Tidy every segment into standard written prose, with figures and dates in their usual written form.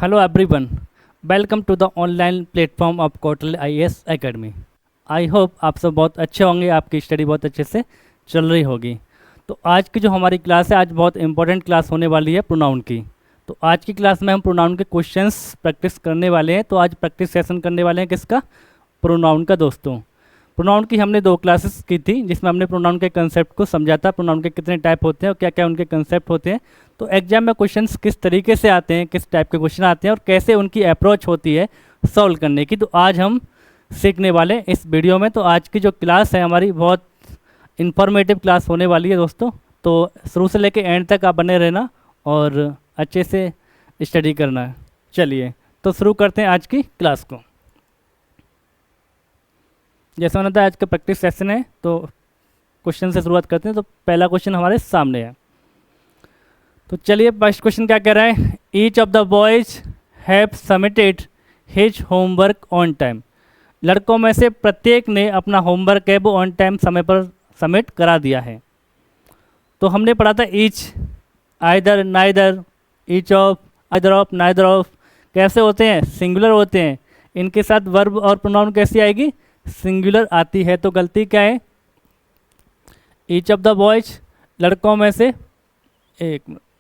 Hello everyone, welcome to the online platform of Kotal IAS Academy। I hope आप सब बहुत अच्छे होंगे, आपकी स्टडी बहुत अच्छे से चल रही होगी। तो आज की जो हमारी क्लास है, आज बहुत इंपॉर्टेंट क्लास होने वाली है प्रोनाउन की। तो आज की क्लास में हम प्रोनाउन के क्वेश्चंस प्रैक्टिस करने वाले हैं। तो आज प्रैक्टिस सेशन करने वाले हैं किसका? प्रोनाउन का दोस्तों। प्रोनाउन की हमने 2 क्लासेस की थी जिसमें हमने प्रोनाउन के कंसेप्ट को समझा था, प्रोनाउन के कितने टाइप होते हैं और क्या क्या उनके कंसेप्ट होते हैं। तो एग्जाम में क्वेश्चंस किस तरीके से आते हैं, किस टाइप के क्वेश्चन आते हैं और कैसे उनकी अप्रोच होती है सॉल्व करने की, तो आज हम सीखने वाले हैं इस वीडियो में। तो आज की जो क्लास है हमारी बहुत इन्फॉर्मेटिव क्लास होने वाली है दोस्तों। तो शुरू से लेकर एंड तक आप बने रहना और अच्छे से स्टडी करना है। चलिए तो शुरू करते हैं आज की क्लास को। जैसा मैंने बताया आज का प्रैक्टिस सेशन है, तो क्वेश्चन से शुरुआत करते हैं। तो पहला क्वेश्चन हमारे सामने है। तो चलिए फर्स्ट क्वेश्चन क्या कह रहा है? Each of the boys have submitted his homework on time. लड़कों में से प्रत्येक ने अपना होमवर्क है वो ऑन टाइम समय पर सबमिट करा दिया है। तो हमने पढ़ा था each, either, neither, each of, either of, neither of कैसे होते हैं? सिंगुलर होते हैं। इनके साथ वर्ब और प्रोनाउन कैसी आएगी? सिंगुलर आती है। तो गलती क्या है? ईच ऑफ द बॉयज लड़कों में से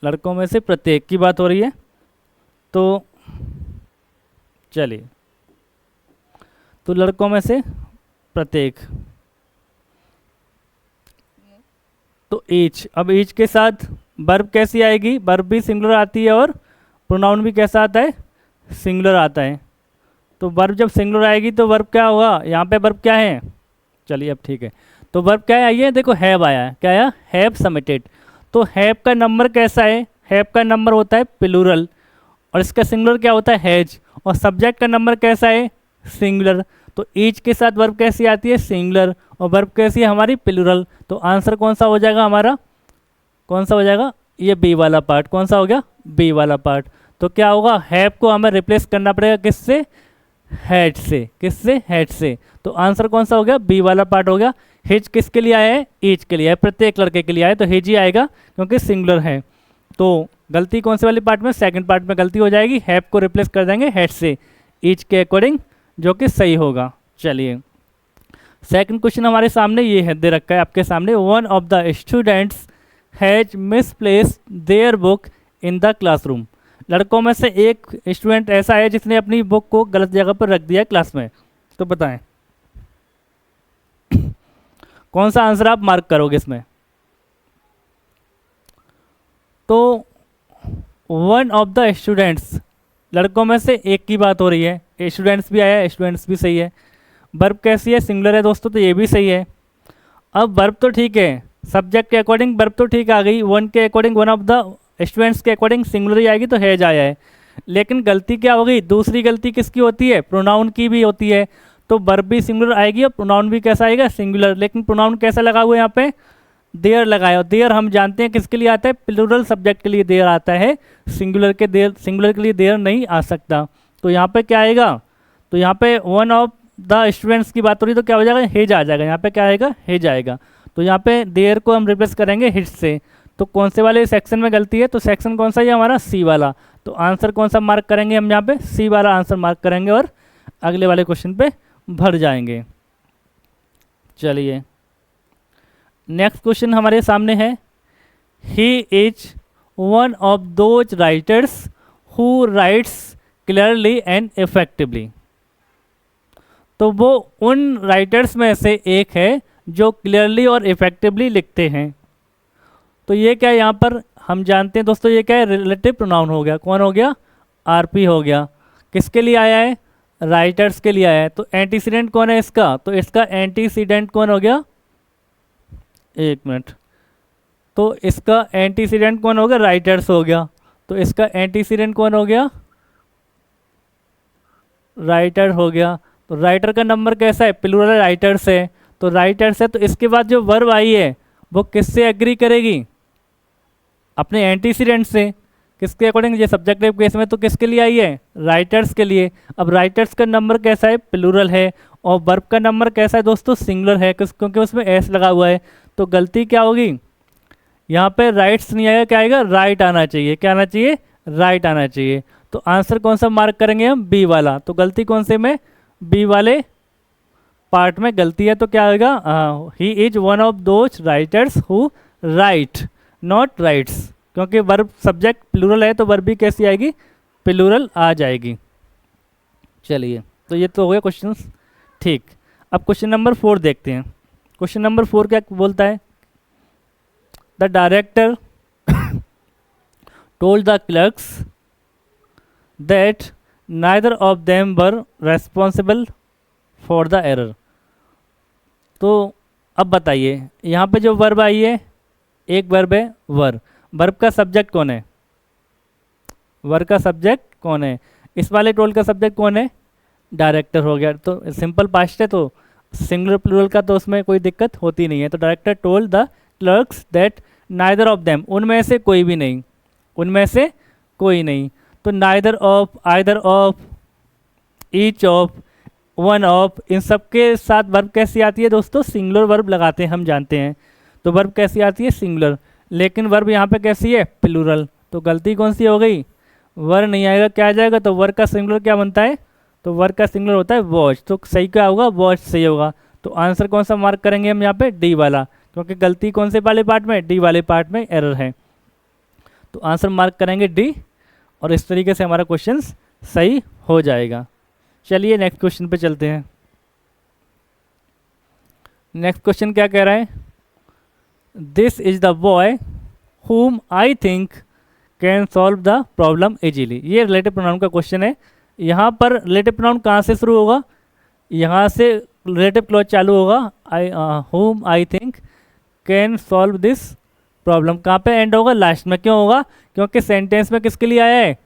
लड़कों में से प्रत्येक की बात हो रही है। तो चलिए, तो लड़कों में से प्रत्येक, तो ईच। अब ईच के साथ वर्ब कैसी आएगी? वर्ब भी सिंगुलर आती है और प्रोनाउन भी कैसा आता है? सिंगुलर आता है। तो वर्ब जब सिंगुलर आएगी तो वर्ब क्या होगा? यहाँ पे वर्ब क्या है? चलिए अब ठीक है। तो वर्ब क्या है? आइए देखो, हैव आया है। क्या आया? Have submitted. तो हैव का नंबर कैसा है? हैव का नंबर होता है प्लूरल और इसका सिंगुलर क्या होता है? हैज। और सब्जेक्ट का नंबर कैसा है? सिंगुलर। तो ईच के साथ वर्ब कैसी आती है? सिंगुलर। और वर्ब कैसी है हमारी? प्लूरल। तो आंसर कौन सा हो जाएगा हमारा? कौन सा हो जाएगा? ये बी वाला पार्ट। कौन सा हो गया? बी वाला पार्ट। तो क्या होगा? हैव को हमें रिप्लेस करना पड़ेगा किससे? हैड से। किससे? हैड से। तो आंसर कौन सा हो गया? बी वाला पार्ट हो गया। हिज किसके लिए आया है? ईच के लिए है, प्रत्येक लड़के के लिए आया, तो हिज ही आएगा क्योंकि सिंगुलर है। तो गलती कौन से वाली पार्ट में? सेकंड पार्ट में गलती हो जाएगी। हैव को रिप्लेस कर देंगे हैड से, ईच के अकॉर्डिंग, जो कि सही होगा। चलिए सेकंड क्वेश्चन हमारे सामने ये है, दे रखा है आपके सामने। One of the students has misplaced their book in the classroom. लड़कों में से एक स्टूडेंट ऐसा है जिसने अपनी बुक को गलत जगह पर रख दिया क्लास में। तो बताएं कौन सा आंसर आप मार्क करोगे इसमें? तो वन ऑफ द स्टूडेंट्स, लड़कों में से एक की बात हो रही है। स्टूडेंट्स भी आया है, स्टूडेंट्स भी सही है। वर्ब कैसी है? सिंगुलर है दोस्तों, तो ये भी सही है। अब वर्ब तो ठीक है, सब्जेक्ट के अकॉर्डिंग वर्ब तो ठीक आ गई। वन के according, one of the students के अकॉर्डिंग सिंगुलर ही आएगी, तो हैज आया है। लेकिन गलती क्या हो गई? दूसरी गलती किसकी होती है? प्रोनाउन की भी होती है। तो वर्ब भी सिंगुलर आएगी और प्रोनाउन भी कैसा आएगा? सिंगुलर। लेकिन प्रोनाउन कैसा लगा हुआ है यहाँ पे? देयर लगाया। देयर हम जानते हैं किसके लिए आता है? प्लूरल सब्जेक्ट के लिए देयर आता है। सिंगुलर के लिए देयर नहीं आ सकता। तो यहाँ पे क्या आएगा? तो यहाँ पे वन ऑफ द स्टूडेंट्स की बात हो रही, तो क्या हो जाएगा? हेज आ जाएगा। यहाँ पे क्या आएगा? हेज आएगा। तो यहाँ पे देयर को हम रिप्लेस करेंगे हिज से। तो कौन से वाले सेक्शन में गलती है? तो सेक्शन कौन सा है हमारा? सी वाला। तो आंसर कौन सा मार्क करेंगे हम यहाँ पे? सी वाला आंसर मार्क करेंगे और अगले वाले क्वेश्चन पे भर जाएंगे। चलिए नेक्स्ट क्वेश्चन हमारे सामने है। He is one of those writers who rights clearly and effectively. तो वो उन राइटर्स में से एक है जो क्लियरली और इफेक्टिवली लिखते हैं। तो ये क्या है? यहाँ पर हम जानते हैं दोस्तों, ये क्या है? रिलेटिव प्रोनाउन हो गया। कौन हो गया? आरपी हो गया। किसके लिए आया है? राइटर्स के लिए आया है। तो एंटीसीडेंट कौन है इसका? तो इसका एंटीसीडेंट कौन हो गया? एक मिनट। तो इसका एंटीसीडेंट कौन हो गया? राइटर्स हो गया। तो इसका एंटीसीडेंट कौन हो गया? राइटर हो गया। तो राइटर का नंबर कैसा है? प्लूरल राइटर्स है। तो राइटर्स है, तो इसके बाद जो वर्ब आई है वो किससे एग्री करेगी? अपने एंटीसीडेंट से। किसके अकॉर्डिंग? ये सब्जेक्टिव केस में तो किसके लिए आई है? राइटर्स के लिए। अब राइटर्स का नंबर कैसा है? प्लूरल है। और वर्ब का नंबर कैसा है दोस्तों? सिंगुलर है, क्योंकि उसमें एस लगा हुआ है। तो गलती क्या होगी? यहाँ पे राइट्स नहीं आएगा, क्या आएगा? राइट आना चाहिए। क्या आना चाहिए? राइट आना चाहिए। तो आंसर कौन सा मार्क करेंगे हम, बी वाला। तो गलती कौन से में, बी वाले पार्ट में गलती है। तो क्या होगा, he is one of those writers who right not rights, क्योंकि वर्ब सब्जेक्ट प्लूरल है तो वर्ब भी कैसी आएगी, प्लूरल आ जाएगी। चलिए, तो ये तो हो गया क्वेश्चन। ठीक, अब क्वेश्चन नंबर 4 देखते हैं। क्वेश्चन नंबर 4 क्या बोलता है, the director told the clerks that neither of them were responsible for the error. तो अब बताइए, यहाँ पे जो वर्ब आई है, एक वर्ब है वर, वर्ब का सब्जेक्ट कौन है, वर्ब का सब्जेक्ट कौन है, इस वाले टोल का सब्जेक्ट कौन है, डायरेक्टर हो गया। तो सिंपल पास्ट है तो सिंगुलर प्लूरल का तो उसमें कोई दिक्कत होती नहीं है। तो director told the clerks that neither of them, उनमें से कोई भी नहीं, उनमें से कोई नहीं। तो neither of, either of, each of, one of, इन सब के साथ वर्ब कैसी आती है दोस्तों, सिंगुलर वर्ब लगाते हैं, हम जानते हैं। तो वर्ब कैसी आती है, सिंगुलर, लेकिन वर्ब यहाँ पे कैसी है, प्लूरल। तो गलती कौन सी हो गई, वर नहीं आएगा, क्या आ जाएगा, तो वर्ब का सिंगुलर क्या बनता है, तो वर्ब का सिंगुलर होता है वॉच। तो सही क्या होगा, वॉच सही होगा। तो आंसर कौन सा मार्क करेंगे हम यहाँ पे, डी वाला, क्योंकि गलती कौन से वाले पार्ट में, डी वाले पार्ट में एरर है। तो आंसर मार्क करेंगे डी, और इस तरीके से हमारा क्वेश्चन सही हो जाएगा। चलिए नेक्स्ट क्वेश्चन पे चलते हैं। नेक्स्ट क्वेश्चन क्या कह रहा है, this is the boy whom I think can solve the problem easily. ये रिलेटिव प्रोनाउन का क्वेश्चन है। यहाँ पर रिलेटिव प्रोनाउन कहाँ से शुरू होगा, यहाँ से रिलेटिव क्लॉज चालू होगा, whom I think can solve this problem, कहाँ पे एंड होगा, लास्ट में। क्यों होगा, क्योंकि सेंटेंस में किसके लिए आया है,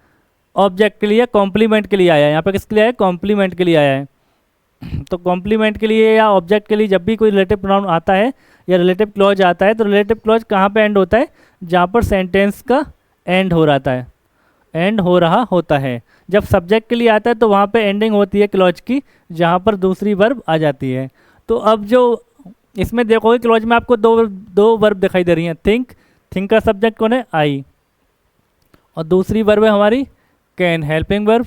ऑब्जेक्ट के लिए, कॉम्प्लीमेंट के लिए आया है। यहाँ पे किसके लिए आया है, कॉम्प्लीमेंट के लिए आया है। तो कॉम्प्लीमेंट के लिए या ऑब्जेक्ट के लिए जब भी कोई रिलेटिव प्रोनाउन आता है या रिलेटिव क्लॉज आता है, तो रिलेटिव क्लॉज कहाँ पे एंड होता है, जहाँ पर सेंटेंस का एंड हो रहा है, एंड हो रहा होता है। जब सब्जेक्ट के लिए आता है तो वहाँ पे एंडिंग होती है क्लॉज की, जहाँ पर दूसरी वर्ब आ जाती है। तो अब जो इसमें देखोगे क्लॉज में आपको दो वर्ब दिखाई दे रही हैं, थिंक, थिंक का सब्जेक्ट कौन है, आई, और दूसरी वर्ब है हमारी कैन, हेल्पिंग वर्ब,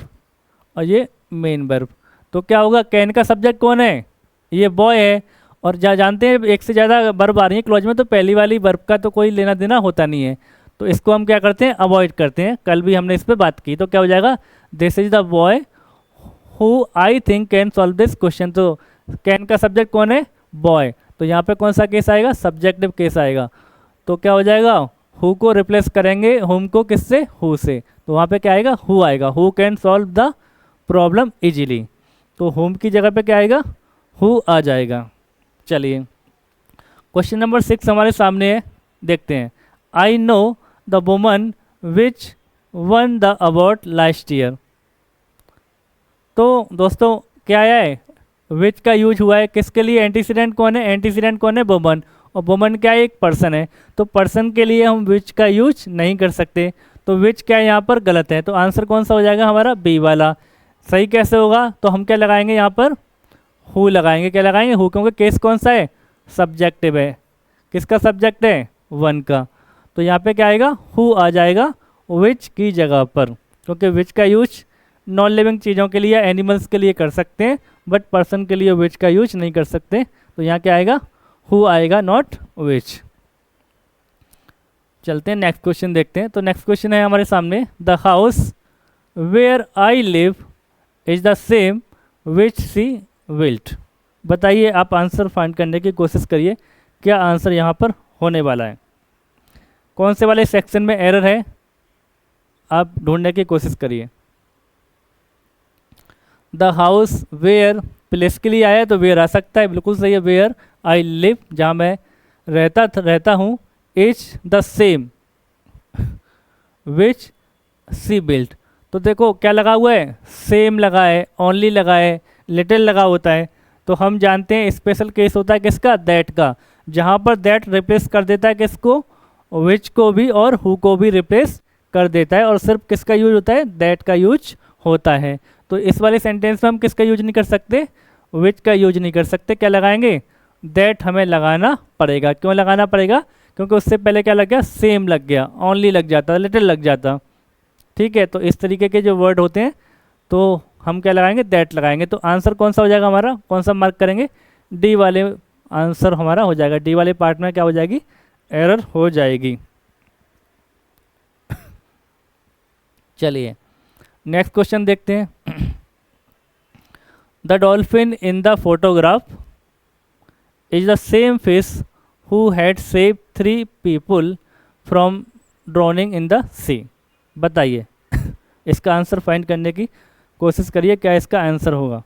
और ये मेन वर्ब। तो क्या होगा, कैन का सब्जेक्ट कौन है, ये बॉय है, और जानते हैं एक से ज़्यादा वर्ब आ रही है क्लॉज में तो पहली वाली वर्ब का तो कोई लेना देना होता नहीं है। तो इसको हम क्या करते हैं, अवॉइड करते हैं। कल भी हमने इस पर बात की। तो क्या हो जाएगा, this is the boy who I think can solve this question. तो कैन का सब्जेक्ट कौन है, बॉय। तो यहाँ पे कौन सा केस आएगा, सब्जेक्टिव केस आएगा। तो क्या हो जाएगा, हु को रिप्लेस करेंगे हुम को, किससे, हु से। तो वहाँ पे क्या आएगा, हु आएगा, who can solve the problem easily. तो हुम की जगह पे क्या आएगा, हु आ जाएगा। चलिए क्वेश्चन नंबर 6 हमारे सामने है, देखते हैं। I know the woman which one the award last year. तो दोस्तों क्या आया है, विच का यूज हुआ है किसके लिए, एंटीसीडेंट कौन है, एंटीसीडेंट कौन है, वुमन, और वुमन क्या है, एक पर्सन है। तो पर्सन के लिए हम विच का यूज नहीं कर सकते। तो विच क्या यहाँ पर गलत है। तो आंसर कौन सा हो जाएगा हमारा, बी वाला। सही कैसे होगा, तो हम क्या लगाएंगे यहाँ पर, हु लगाएंगे। क्या लगाएंगे, हु, क्योंकि केस कौन सा है, सब्जेक्टिव है। किसका सब्जेक्ट है, वन का। तो यहाँ पे क्या आएगा, हु आ जाएगा विच की जगह पर, क्योंकि विच का यूज नॉन लिविंग चीज़ों के लिए, एनिमल्स के लिए कर सकते हैं, बट पर्सन के लिए विच का यूज नहीं कर सकते। तो यहाँ क्या आएगा, हु आएगा, नॉट विच। चलते हैं नेक्स्ट क्वेश्चन देखते हैं। तो नेक्स्ट क्वेश्चन है हमारे सामने, the house where I live is the same which she built. बताइए, आप आंसर फाइंड करने की कोशिश करिए, क्या आंसर यहाँ पर होने वाला है, कौन से वाले सेक्शन में एरर है, आप ढूंढने की कोशिश करिए। द हाउस वेयर प्लेस के लिए आया है तो वेयर आ सकता है, बिल्कुल सही है। वेयर आई लिव, जहाँ मैं रहता हूँ, is the same which she built. तो देखो क्या लगा हुआ है, सेम लगा है, ओनली लगा है, लिटिल लगा होता है। तो हम जानते हैं स्पेशल केस होता है किसका, दैट का, जहाँ पर दैट रिप्लेस कर देता है किसको, विच को भी और हु को भी रिप्लेस कर देता है, और सिर्फ किसका यूज होता है, दैट का यूज होता है। तो इस वाले सेंटेंस में हम किसका यूज नहीं कर सकते, विच का यूज नहीं कर सकते। क्या लगाएंगे, दैट हमें लगाना पड़ेगा। क्यों लगाना पड़ेगा, क्योंकि उससे पहले क्या लग गया, सेम लग गया, ओनली लग जाता, लिटिल लग जाता। ठीक है, तो इस तरीके के जो वर्ड होते हैं तो हम क्या लगाएंगे, दैट लगाएंगे। तो आंसर कौन सा हो जाएगा हमारा, कौन सा मार्क करेंगे, डी वाले आंसर हमारा हो जाएगा, डी वाले पार्ट में क्या हो जाएगी, एरर हो जाएगी। चलिए नेक्स्ट क्वेश्चन देखते हैं। The dolphin in the photograph is the same fish who had saved 3 people from drowning in the sea. बताइए इसका आंसर फाइंड करने की कोशिश करिए, क्या इसका आंसर होगा।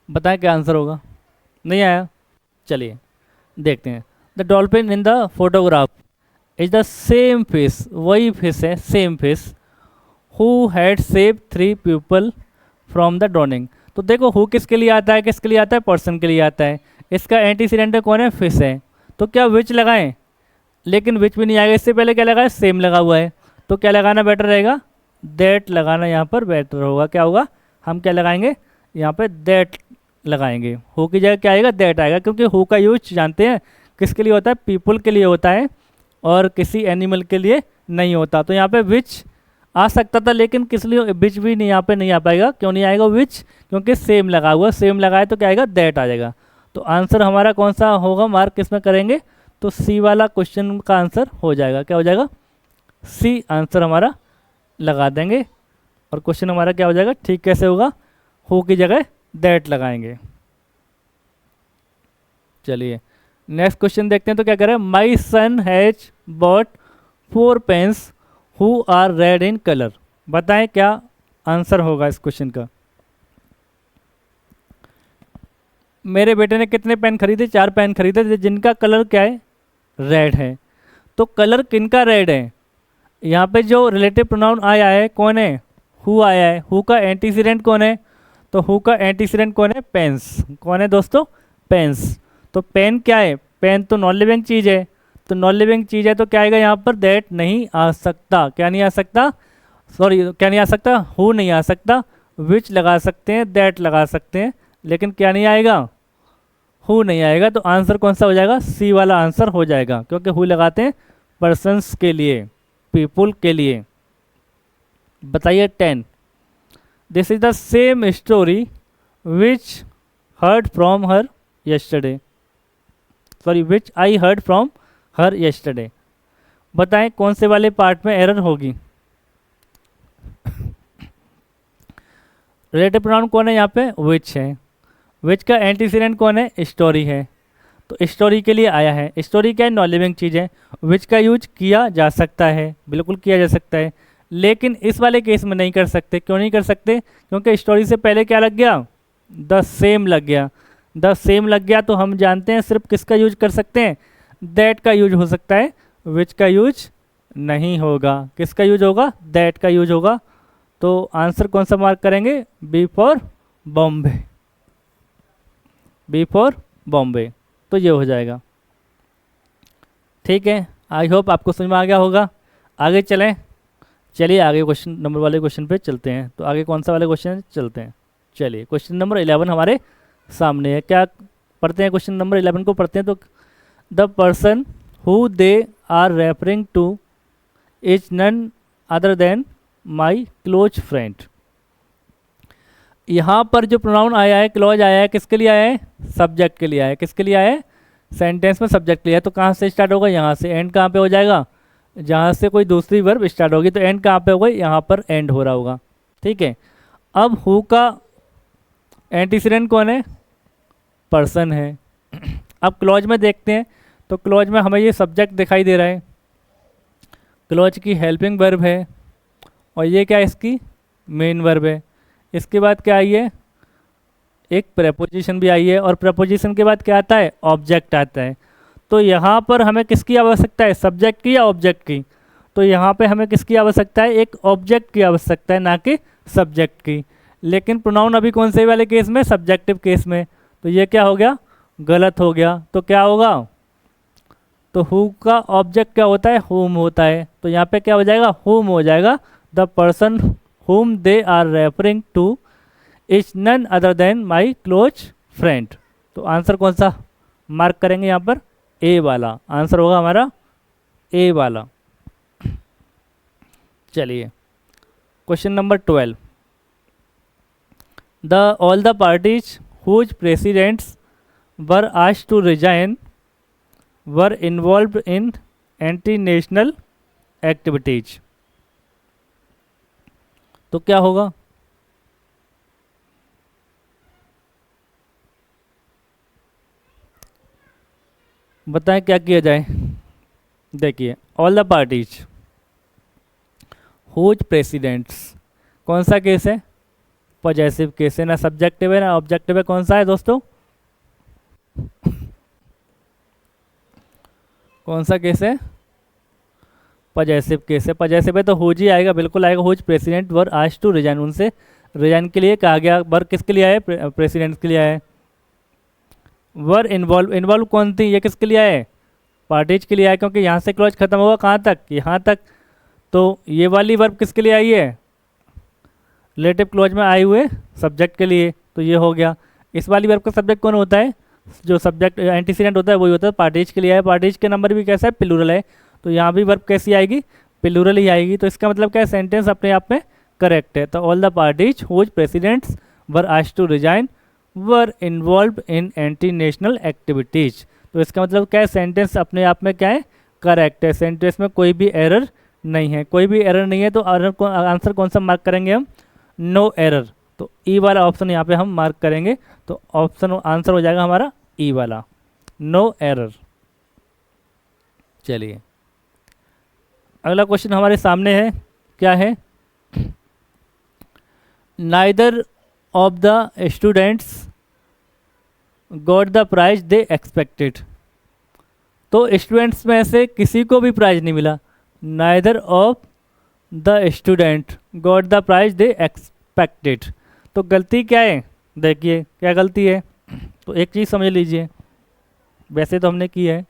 बताएं क्या आंसर होगा, नहीं आया, चलिए देखते हैं। The dolphin in the photograph is the same fish, वही फिश है, same fish, who had save 3 people from the droning. तो देखो हु किसके लिए आता है, किसके लिए आता है, पर्सन के लिए आता है। इसका एंटीसीडेंट कौन है, फिश है। तो क्या विच लगाएं, लेकिन विच भी नहीं आएगा, इससे पहले क्या लगा है, सेम लगा हुआ है। तो क्या लगाना बेटर रहेगा, दैट लगाना यहाँ पर बेटर होगा। क्या होगा, हम क्या लगाएंगे यहाँ पे, दैट लगाएंगे। हु की जगह क्या आएगा, दैट आएगा, क्योंकि हु का यूज जानते हैं किसके लिए होता है, पीपल के लिए होता है और किसी एनिमल के लिए नहीं होता। तो यहाँ पे विच आ सकता था, लेकिन किस लिए विच भी नहीं, यहाँ पे नहीं आ पाएगा। क्यों नहीं आएगा विच, क्योंकि सेम लगा हुआ, सेम लगाए तो क्या आएगा, दैट आ जाएगा। तो आंसर हमारा कौन सा होगा, मार्क किस में करेंगे, तो सी वाला क्वेश्चन का आंसर हो जाएगा। क्या हो जाएगा, सी आंसर हमारा लगा देंगे और क्वेश्चन हमारा क्या हो जाएगा, ठीक कैसे होगा, हु की जगह दैट लगाएंगे। चलिए नेक्स्ट क्वेश्चन देखते हैं। तो क्या करें, my son has bought 4 pens who are red in colour. बताएं क्या आंसर होगा इस क्वेश्चन का। मेरे बेटे ने कितने पेन खरीदे, 4 पेन खरीदे जिनका कलर क्या है, रेड है। तो कलर किनका रेड है, यहाँ पे जो रिलेटिव प्रोनाउन आया है कौन है, हु आया है। हु का एंटीसीडेंट कौन है, तो हु का एंटीसीडेंट कौन है, पेन्स। कौन है दोस्तों, पेन्स। तो पेन क्या है, पेन तो नॉन लिविंग चीज़ है, तो नॉन लिविंग चीज़ है तो क्या आएगा यहाँ पर, दैट नहीं आ सकता। क्या नहीं आ सकता, सॉरी क्या नहीं आ सकता, हु नहीं आ सकता। विच लगा सकते हैं, दैट लगा सकते हैं, लेकिन क्या नहीं आएगा, हु नहीं आएगा। तो आंसर कौन सा हो जाएगा, सी वाला आंसर हो जाएगा, क्योंकि हु लगाते हैं पर्सन्स के लिए, पीपुल के लिए। बताइए 10, this is the same story which heard from her yesterday, sorry which I heard from her yesterday। बताएं कौन से वाले पार्ट में एरर होगी। रिलेटिव प्रोनाउन कौन है यहाँ पे, विच है। विच का एंटीसीडेंट कौन है, स्टोरी है। तो स्टोरी के लिए आया है, स्टोरी क्या है, नॉन लिविंग चीज़ है। विच का यूज किया जा सकता है, बिल्कुल किया जा सकता है, लेकिन इस वाले केस में नहीं कर सकते। क्यों नहीं कर सकते, क्योंकि स्टोरी से पहले क्या लग गया, द सेम लग गया। द सेम लग गया तो हम जानते हैं सिर्फ किसका यूज कर सकते हैं, दैट का यूज हो सकता है, विच का यूज नहीं होगा। किसका यूज होगा, दैट का यूज होगा। तो आंसर कौन सा मार्क करेंगे, B for Bombay, B for Bombay. तो ये हो जाएगा, ठीक है। आई होप आपको समझ में आ गया होगा। आगे चलें, चलिए आगे क्वेश्चन नंबर वाले क्वेश्चन पे चलते हैं। तो आगे कौन सा वाले क्वेश्चन चलते हैं, चलिए क्वेश्चन नंबर 11 हमारे सामने है। क्या पढ़ते हैं, क्वेश्चन नंबर 11 को पढ़ते हैं। तो the person who they are referring to is none other than my close friend. यहाँ पर जो प्रोनाउन आया है, क्लोज आया है, किसके लिए आया है, सब्जेक्ट के लिए आया है। किसके लिए आया है, सेंटेंस में सब्जेक्ट लिया है। तो कहाँ से स्टार्ट होगा, यहाँ से। एंड कहाँ पे हो जाएगा, जहाँ से कोई दूसरी वर्ब स्टार्ट होगी। तो एंड कहाँ पे होगा, यहाँ पर एंड हो रहा होगा, ठीक है। अब हु का एंटीसीडेंट कौन है, पर्सन है। अब क्लॉज में देखते हैं। तो क्लॉज में हमें ये सब्जेक्ट दिखाई दे रहा है, क्लॉज की हेल्पिंग वर्ब है, और ये क्या है, इसकी मेन वर्ब है। इसके बाद क्या आई है, एक प्रेपोजिशन भी आई है, और प्रेपोजिशन के बाद क्या आता है, ऑब्जेक्ट आता है। तो यहाँ पर हमें किसकी आवश्यकता है, सब्जेक्ट की या ऑब्जेक्ट की। तो यहाँ पे हमें किसकी आवश्यकता है, एक ऑब्जेक्ट की आवश्यकता है, ना कि सब्जेक्ट की। लेकिन प्रोनाउन अभी कौन से वाले केस में, सब्जेक्टिव केस में। तो ये क्या हो गया, गलत हो गया। तो क्या होगा, तो हु का ऑब्जेक्ट क्या होता है, होम होता है। तो यहाँ पे क्या हो जाएगा, होम हो जाएगा। The person whom they are referring to is none other than my close friend। तो आंसर कौन सा मार्क करेंगे यहाँ पर? ए वाला आंसर होगा हमारा, ए वाला। चलिए question number 12। The all the parties whose presidents were asked to resign were involved in anti national activities. तो क्या होगा? बताएं क्या किया जाए। देखिए all the parties whose presidents, कौन सा केस है? पॉजेसिव केस है, ना सब्जेक्टिव है ना ऑब्जेक्टिव है। कौन सा है दोस्तों? कौन सा केस है? पॉजेसिव केस है। पॉजेसिव है तो हुज ही आएगा, बिल्कुल आएगा whose president were asked to resign, उनसे रिजाइन के लिए कहा गया। वर किसके लिए आया? प्रेसिडेंट के लिए आया। वर इन्वॉल्व, इन्वॉल्व कौन थी? ये किसके लिए आए? पार्टीज के लिए आया, क्योंकि यहाँ से क्लॉज खत्म होगा कहाँ तक? यहाँ तक। तो ये वाली वर्ब किसके लिए आई है? रिलेटिव क्लॉज में आए हुए सब्जेक्ट के लिए, तो ये हो गया। इस वाली वर्ब का सब्जेक्ट कौन होता है? जो सब्जेक्ट एंटीसीडेंट होता है वही होता है, पार्टीज के लिए आया। पार्टीज के नंबर भी कैसा है? प्लूरल है, तो यहाँ भी वर्ब कैसी आएगी? प्लूरल ही आएगी। तो इसका मतलब क्या है? सेंटेंस अपने आप में करेक्ट है। तो all the parties whose presidents were asked to resign were involved in anti national activities. तो इसका मतलब क्या है? सेंटेंस अपने आप में क्या है? करेक्ट है। सेंटेंस में कोई भी एरर नहीं है, कोई भी एरर नहीं है। तो आंसर कौन सा मार्क करेंगे हम? No error. तो ई वाला ऑप्शन यहाँ पे हम मार्क करेंगे। तो ऑप्शन आंसर हो जाएगा हमारा ई वाला, नो एरर। चलिए अगला क्वेश्चन हमारे सामने है, क्या है? Neither of the students got the prize they expected. तो स्टूडेंट्स में से किसी को भी प्राइज नहीं मिला। Neither of the student got the prize they expected. तो गलती क्या है? देखिए क्या गलती है। तो एक चीज़ समझ लीजिए, वैसे तो हमने की है,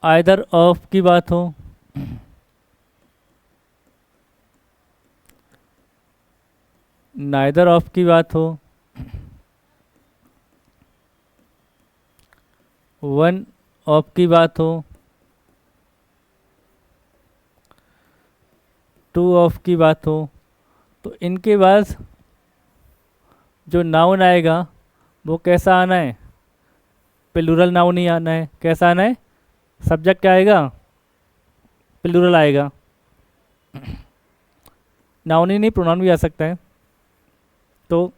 आइदर ऑफ की बात हो, नाइदर ऑफ की बात हो, वन ऑफ की बात हो, टू ऑफ की बात हो, तो इनके बाद जो नाउन आएगा वो कैसा आना है? प्लूरल नाउन ही आना है। कैसा आना है? सब्जेक्ट क्या आएगा? प्लूरल आएगा। नाउन ही नहीं, प्रोनाउन भी आ सकता है। तो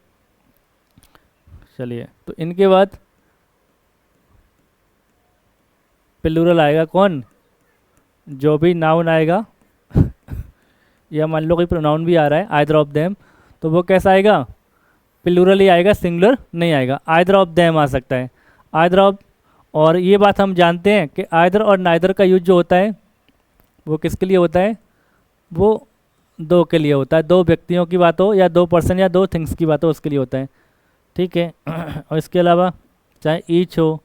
चलिए, तो इनके बाद प्लूरल आएगा। कौन? जो भी नाउन आएगा या मान लो कोई प्रोनाउन भी आ रहा है, आइदर ऑफ देम, तो वो कैसा आएगा? प्लूरल ही आएगा, सिंगुलर नहीं आएगा। आइदर ऑफ देम आ सकता है, आइदर ऑफ। और ये बात हम जानते हैं कि आइदर और नाइदर का यूज जो होता है वो किसके लिए होता है? वो दो के लिए होता है। दो व्यक्तियों की बात हो या दो पर्सन या दो थिंग्स की बात हो, उसके लिए होता है। ठीक है। और इसके अलावा चाहे ईच हो,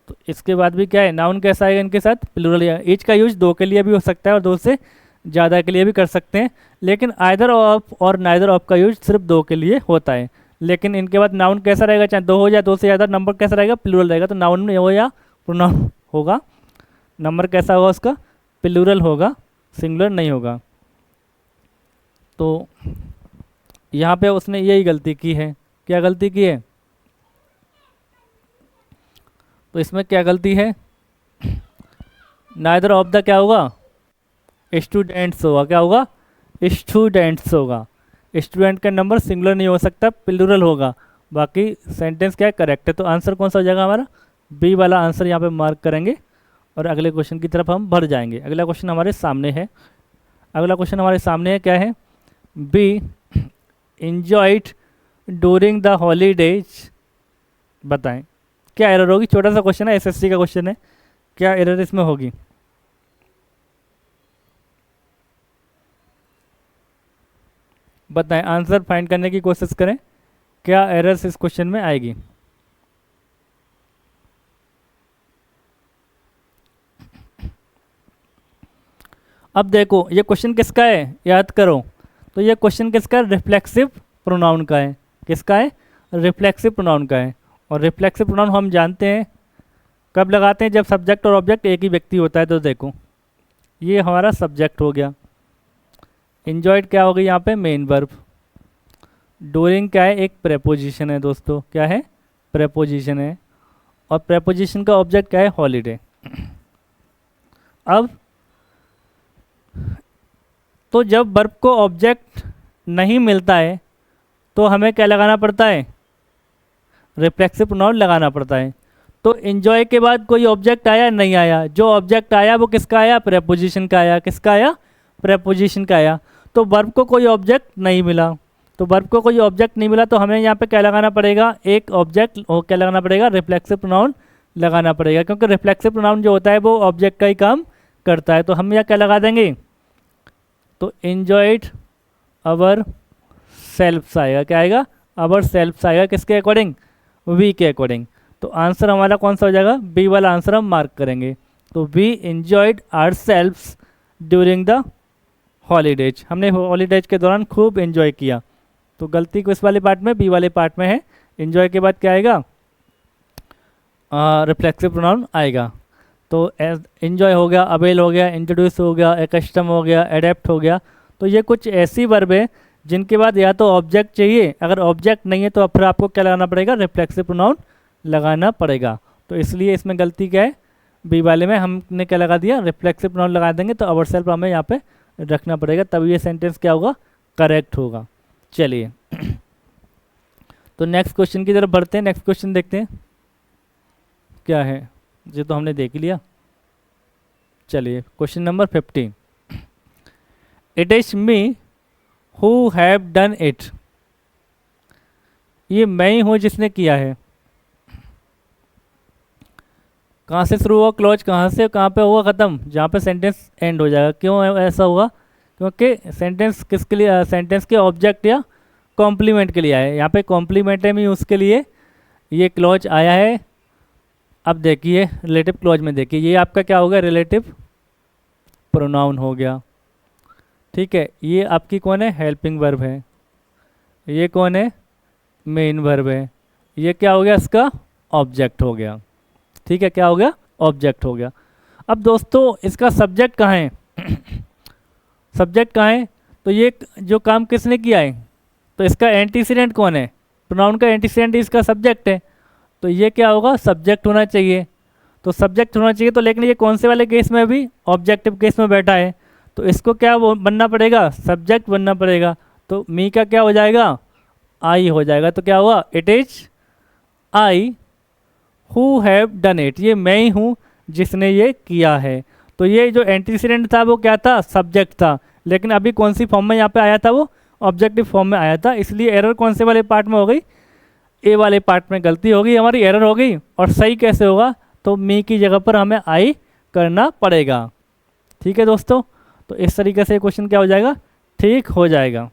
तो इसके बाद भी क्या है? नाउन कैसा आएगा इनके साथ? प्लूरल। ईच का यूज दो के लिए भी हो सकता है और दो से ज़्यादा के लिए भी कर सकते हैं, लेकिन आइदर ऑफ और नाइदर ऑफ का यूज सिर्फ दो के लिए होता है। लेकिन इनके बाद नाउन कैसा रहेगा? चाहे दो हो या दो से ज़्यादा, नंबर कैसा रहेगा? प्लूरल रहेगा। तो नाउन में हो या प्रोनाउन होगा, नंबर कैसा होगा उसका? प्लूरल होगा, सिंगुलर नहीं होगा। तो यहाँ पे उसने यही गलती की है। क्या गलती की है? तो इसमें क्या गलती है? नाइदर ऑफ द क्या होगा? स्टूडेंट्स होगा। क्या होगा? स्टूडेंट्स होगा। स्टूडेंट का नंबर सिंगुलर नहीं हो सकता, प्लूरल होगा। बाकी सेंटेंस क्या है? करेक्ट है। तो आंसर कौन सा हो जाएगा हमारा? बी वाला आंसर यहाँ पे मार्क करेंगे और अगले क्वेश्चन की तरफ हम बढ़ जाएंगे। अगला क्वेश्चन हमारे सामने है। अगला क्वेश्चन हमारे सामने है, क्या है? We enjoyed during the holidays. बताएं क्या एरर होगी? छोटा सा क्वेश्चन है, एसएससी का क्वेश्चन है, क्या एरर इसमें होगी? बताएं, आंसर फाइंड करने की कोशिश करें, क्या एरर्स इस क्वेश्चन में आएगी? अब देखो ये क्वेश्चन किसका है, याद करो। तो ये क्वेश्चन किसका है, रिफ्लेक्सिव प्रोनाउन का है। किसका है, रिफ्लेक्सिव प्रोनाउन का है। और रिफ्लेक्सिव प्रोनाउन हम जानते हैं कब लगाते हैं, जब सब्जेक्ट और ऑब्जेक्ट एक ही व्यक्ति होता है। तो देखो ये हमारा सब्जेक्ट हो गया, एंजॉयड क्या हो गई यहाँ पे, मेन वर्ब। ड्यूरिंग क्या है, एक प्रेपोजिशन है दोस्तों, क्या है, प्रेपोजिशन है। और प्रेपोजिशन का ऑब्जेक्ट क्या है, हॉलीडे। अब तो जब वर्ब को ऑब्जेक्ट नहीं मिलता है तो हमें क्या लगाना पड़ता है, रिफ्लेक्सिव प्रोनाउन लगाना पड़ता है। तो एंजॉय के बाद कोई ऑब्जेक्ट आया, नहीं आया। जो ऑब्जेक्ट आया वो किसका आया, प्रेपोजिशन का आया। किसका आया, प्रेपोजिशन का आया। तो वर्ब को कोई ऑब्जेक्ट नहीं मिला, तो वर्ब को कोई ऑब्जेक्ट नहीं मिला तो हमें यहाँ पे क्या लगाना पड़ेगा, एक ऑब्जेक्ट, और क्या लगाना पड़ेगा, रिफ्लेक्सिव प्रोनाउन लगाना पड़ेगा। क्योंकि रिफ्लेक्सिव प्रोनाउन जो होता है वो ऑब्जेक्ट का ही काम करता है। तो हम यहाँ क्या लगा देंगे, तो एंजॉयड अवर सेल्फ्स आएगा। क्या आएगा, अवर सेल्फ्स आएगा। किसके अकॉर्डिंग, वी के अकॉर्डिंग। तो आंसर हमारा कौन सा हो जाएगा, बी वाला आंसर हम मार्क करेंगे। तो we enjoyed our selfs during the holidays. हमने हॉलीडेज के दौरान खूब एंजॉय किया। तो गलती किस वाले पार्ट में, बी वाले पार्ट में है। एंजॉय के बाद क्या आएगा, रिफ्लेक्सिव प्रोनाउन आएगा। तो एंजॉय हो गया, अवेल हो गया, इंट्रोड्यूस हो गया, एकस्टम हो गया, एडेप्ट हो गया। तो ये कुछ ऐसी वर्ब है जिनके बाद या तो ऑब्जेक्ट चाहिए, अगर ऑब्जेक्ट नहीं है तो फिर आपको क्या लगाना पड़ेगा, रिफ्लेक्सिव प्रोनाउन लगाना पड़ेगा। तो इसलिए इसमें गलती क्या है, बी वाले में हमने क्या लगा दिया, रिफ्लेक्सिव प्रोनाउन लगा देंगे। तो अवर सेल्फ हमें यहाँ पे रखना पड़ेगा, तब ये सेंटेंस क्या होगा, करेक्ट होगा। चलिए तो नेक्स्ट क्वेश्चन की तरफ बढ़ते हैं। नेक्स्ट क्वेश्चन देखते हैं क्या है, ये तो हमने देख ही लिया। चलिए question number 15, it is me who have done it. ये मैं ही हूँ जिसने किया है। कहाँ से शुरू हुआ क्लॉज, कहाँ से कहाँ पे होगा ख़त्म, जहाँ पे सेंटेंस एंड हो जाएगा। क्यों ऐसा हुआ, क्योंकि सेंटेंस किसके लिए, सेंटेंस के ऑब्जेक्ट या कॉम्प्लीमेंट के लिए आया है। यहाँ पे कॉम्प्लीमेंट है, मैं उसके लिए ये क्लॉज आया है। अब देखिए रिलेटिव क्लॉज में देखिए, ये आपका क्या होगा, रिलेटिव प्रोनाउन हो गया। ठीक है, ये आपकी कौन है, हेल्पिंग वर्ब है। ये कौन है, मेन वर्ब है। ये क्या हो गया, इसका ऑब्जेक्ट हो गया। ठीक है, क्या हो गया, ऑब्जेक्ट हो गया। अब दोस्तों इसका सब्जेक्ट कहाँ है, सब्जेक्ट कहाँ है, तो ये जो काम किसने किया है, तो इसका एंटीसीडेंट कौन है, प्रोनाउन का एंटीसीडेंट इसका सब्जेक्ट है। तो ये क्या होगा, सब्जेक्ट होना चाहिए। तो सब्जेक्ट होना चाहिए, तो लेकिन ये कौन से वाले केस में अभी ऑब्जेक्टिव केस में बैठा है, तो इसको क्या वो बनना पड़ेगा, सब्जेक्ट बनना पड़ेगा। तो मी का क्या हो जाएगा, आई हो जाएगा। तो क्या हुआ, it is I who have done it. ये मैं ही हूँ जिसने ये किया है। तो ये जो एंटीसीडेंट था वो क्या था, सब्जेक्ट था। लेकिन अभी कौन सी फॉर्म में यहाँ पे आया था, वो ऑब्जेक्टिव फॉर्म में आया था। इसलिए एरर कौन से वाले पार्ट में हो गई, ए वाले पार्ट में गलती हो गई हमारी, एरर हो गई। और सही कैसे होगा, तो मी की जगह पर हमें आई करना पड़ेगा। ठीक है दोस्तों, तो इस तरीके से क्वेश्चन क्या हो जाएगा, ठीक हो जाएगा।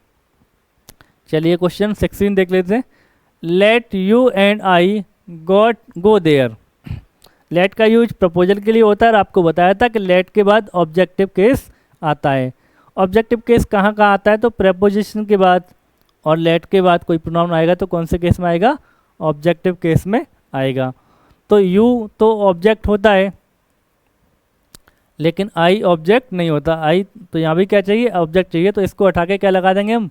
चलिए क्वेश्चन 16 देख लेते हैं। Let you and I go there. Let का यूज प्रपोजल के लिए होता है, और आपको बताया था कि लेट के बाद ऑब्जेक्टिव केस आता है। ऑब्जेक्टिव केस कहाँ कहाँ आता है, तो प्रेपोजिशन के बाद और लेट के बाद कोई प्रोनाउन आएगा तो कौन से केस में आएगा, ऑब्जेक्टिव केस में आएगा। तो यू तो ऑब्जेक्ट होता है, लेकिन आई ऑब्जेक्ट नहीं होता। आई तो यहाँ भी क्या चाहिए, ऑब्जेक्ट चाहिए। तो इसको हटा के क्या लगा देंगे हम,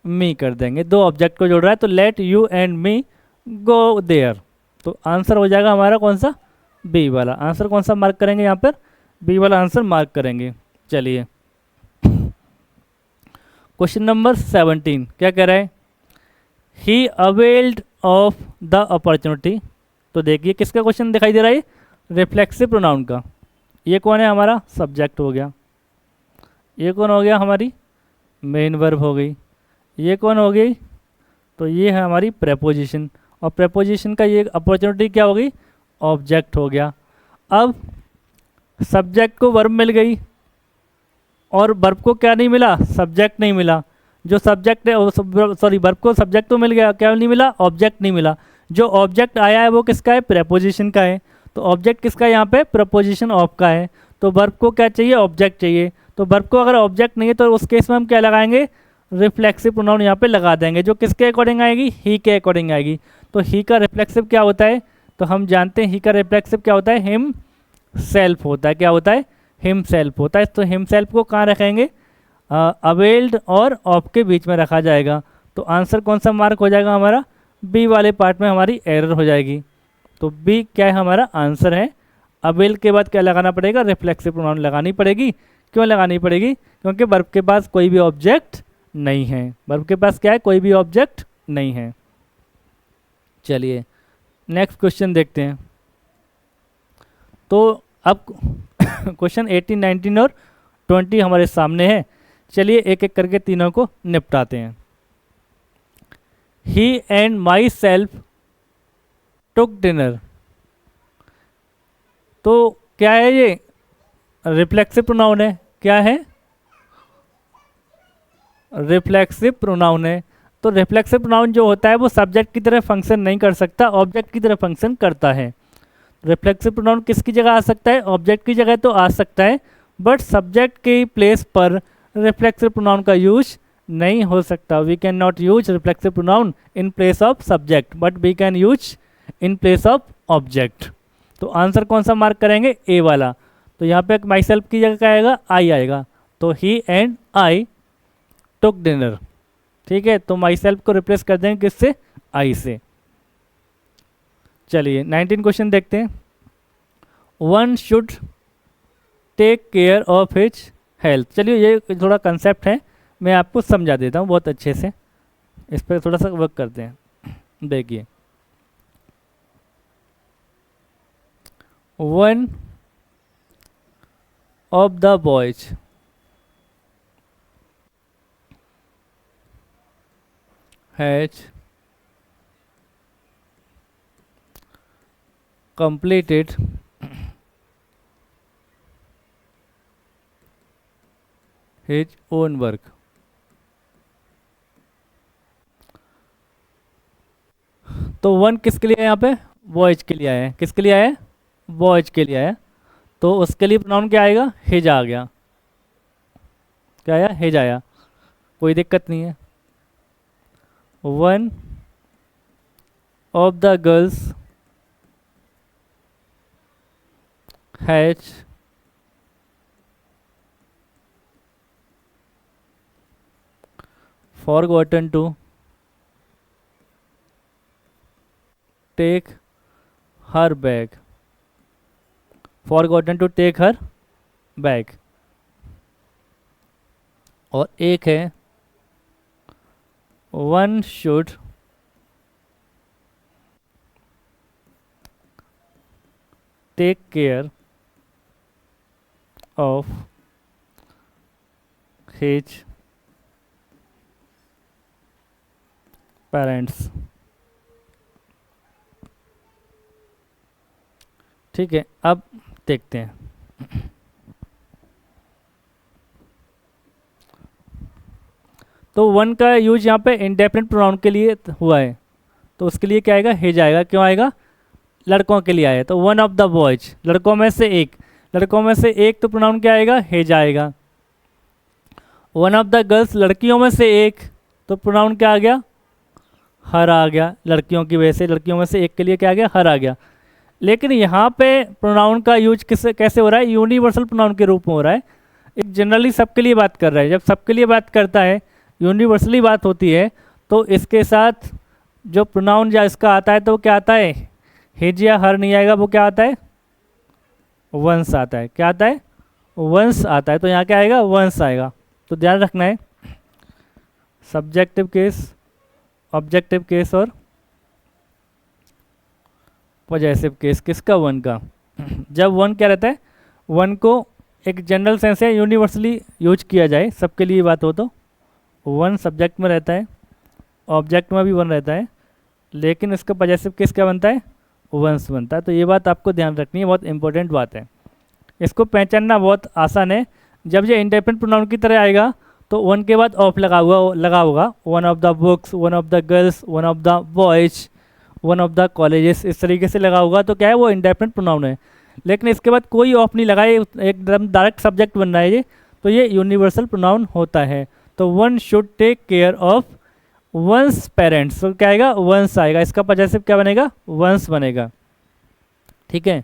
मी कर देंगे। दो ऑब्जेक्ट को जोड़ रहा है, तो let you and me go there. तो आंसर हो जाएगा हमारा कौन सा, बी वाला। आंसर कौन सा मार्क करेंगे यहाँ पर, बी वाला आंसर मार्क करेंगे। चलिए क्वेश्चन नंबर 17 क्या कह रहा है, ही अवेल्ड ऑफ द अपॉर्चुनिटी। तो देखिए किसका क्वेश्चन दिखाई दे रहा है, रिफ्लेक्सिव प्रोनाउन का। ये कौन है, हमारा सब्जेक्ट हो गया। ये कौन हो गया, हमारी मेन वर्ब हो गई। ये कौन हो गई, तो ये है हमारी प्रेपोजिशन। और प्रेपोजिशन का ये अपॉर्चुनिटी क्या हो गई, ऑब्जेक्ट हो गया। अब सब्जेक्ट को वर्ब मिल गई और वर्ब को क्या नहीं मिला, सब्जेक्ट नहीं मिला। जो सब्जेक्ट है, सॉरी वर्ब को सब्जेक्ट तो मिल गया, क्या नहीं मिला, ऑब्जेक्ट नहीं मिला। जो ऑब्जेक्ट आया है वो किसका है, प्रेपोजिशन का है। तो ऑब्जेक्ट किसका है यहाँ पे, प्रपोजिशन ऑफ का है। तो वर्ब को क्या चाहिए, ऑब्जेक्ट चाहिए। तो वर्ब को अगर ऑब्जेक्ट नहीं है तो उस केस में हम क्या लगाएंगे, रिफ्लेक्सिव प्रोनाउन यहाँ पे लगा देंगे, जो किसके अकॉर्डिंग आएगी, ही के अकॉर्डिंग आएगी। तो ही का रिफ्लेक्सिव क्या होता है, तो हम जानते हैं ही का रिफ्लेक्सिव क्या होता है, हिम सेल्फ होता है। क्या होता है, हिम सेल्फ होता है। तो हिम सेल्फ को कहाँ रखेंगे, अवेल्ड और ऑफ के बीच में रखा जाएगा। तो आंसर कौन सा मार्क हो जाएगा हमारा, बी वाले पार्ट में हमारी एरर हो जाएगी। तो बी क्या है हमारा आंसर है। अवेल के बाद क्या लगाना पड़ेगा, रिफ्लेक्सिव प्रोनाउन लगानी पड़ेगी। क्यों लगानी पड़ेगी, क्योंकि वर्ब के पास कोई भी ऑब्जेक्ट नहीं है। वर्ब के पास क्या है, कोई भी ऑब्जेक्ट नहीं है। चलिए नेक्स्ट क्वेश्चन देखते हैं। तो अब क्वेश्चन 18, 19 और 20 हमारे सामने है। चलिए एक एक करके तीनों को निपटाते हैं। He and myself took dinner, तो क्या है ये, रिफ्लेक्सिव प्रोनाउन है। क्या है, रिफ्लेक्सिव प्रोनाउन है। तो रिफ्लेक्सिव प्रोनाउन जो होता है वो सब्जेक्ट की तरह फंक्शन नहीं कर सकता, ऑब्जेक्ट की तरह फंक्शन करता है। रिफ्लेक्सिव प्रोनाउन किसकी जगह आ सकता है, ऑब्जेक्ट की जगह तो आ सकता है, बट सब्जेक्ट के प्लेस पर रिफ्लेक्सिव प्रोनाउन का यूज नहीं हो सकता। We can not use reflexive pronoun in place of subject, but we can use in place of object. तो आंसर कौन सा मार्क करेंगे, ए वाला। तो यहाँ पे माई सेल्फ की जगह क्या आएगा, आई आएगा। तो ही एंड आई टुक डिनर, ठीक है। तो माई सेल्फ को रिप्लेस कर देंगे किससे, आई से। चलिए 19 क्वेश्चन देखते हैं। One should take care of his health. चलिए ये थोड़ा कंसेप्ट है, मैं आपको समझा देता हूँ बहुत अच्छे से, इस पर थोड़ा सा वर्क करते हैं। देखिए, one of the boys has completed his own work। तो वन किसके लिए है यहाँ पे, बॉयज के लिए आया है। किसके लिए आया है, बॉयज के लिए आया है। तो उसके लिए प्रोनाउन क्या आएगा, हिज आ गया। क्या आया, हिज आया, कोई दिक्कत नहीं है। One of the girls has forgotten to take her bag। forgotten to take her bag। और एक है one should take care of his parents. ठीक है, अब देखते हैं। तो वन का यूज यहाँ पे इंडेफिनिट प्रोनाउन के लिए हुआ है, तो उसके लिए क्या आएगा, हिज आएगा। क्यों आएगा, लड़कों के लिए आया। तो वन ऑफ द बॉयज, लड़कों में से एक, लड़कों में से एक, तो प्रोनाउन क्या आएगा, हिज आएगा। वन ऑफ द गर्ल्स, लड़कियों में से एक, तो प्रोनाउन क्या आ गया, हर आ गया। लड़कियों की वजह से, लड़कियों में से एक के लिए क्या आ गया, हर आ गया। लेकिन यहाँ पे प्रोनाउन का यूज कैसे हो रहा है, यूनिवर्सल प्रोनाउन के रूप में हो रहा है। एक जनरली सबके लिए बात कर रहा है। जब सबके लिए बात करता है, यूनिवर्सली बात होती है, तो इसके साथ जो प्रोनाउन या इसका आता है तो क्या आता है, हिज या हर नहीं आएगा, वो क्या आता है, वंस आता है। क्या आता है, वंस आता है। तो यहाँ क्या आएगा, वंस आएगा। तो ध्यान रखना है, सब्जेक्टिव केस, ऑब्जेक्टिव केस और पॉजेसिव केस। किसका, वन का। जब वन क्या रहता है, वन को एक जनरल सेंस है, यूनिवर्सली यूज किया जाए, सबके लिए बात हो, तो वन सब्जेक्ट में रहता है, ऑब्जेक्ट में भी वन रहता है, लेकिन इसका पॉजेसिव केस क्या बनता है, वंस बनता है। तो ये बात आपको ध्यान रखनी है, बहुत इंपॉर्टेंट बात है। इसको पहचानना बहुत आसान है। जब ये इंडेफिनिट प्रोनाउन की तरह आएगा तो वन के बाद ऑफ लगा होगा। One of the books, one of the girls, one of the boys, one of the colleges, इस तरीके से लगा होगा, तो क्या है, वो इंडेफिनिट प्रोनाउन है। लेकिन इसके बाद कोई ऑफ नहीं लगाए, एकदम डायरेक्ट सब्जेक्ट बन रहा है ये, तो ये यूनिवर्सल प्रोनाउन होता है। तो one should take care of one's parents, तो क्या आएगा, वंस आएगा, इसका पॉजेसिव क्या बनेगा, वंस बनेगा। ठीक है,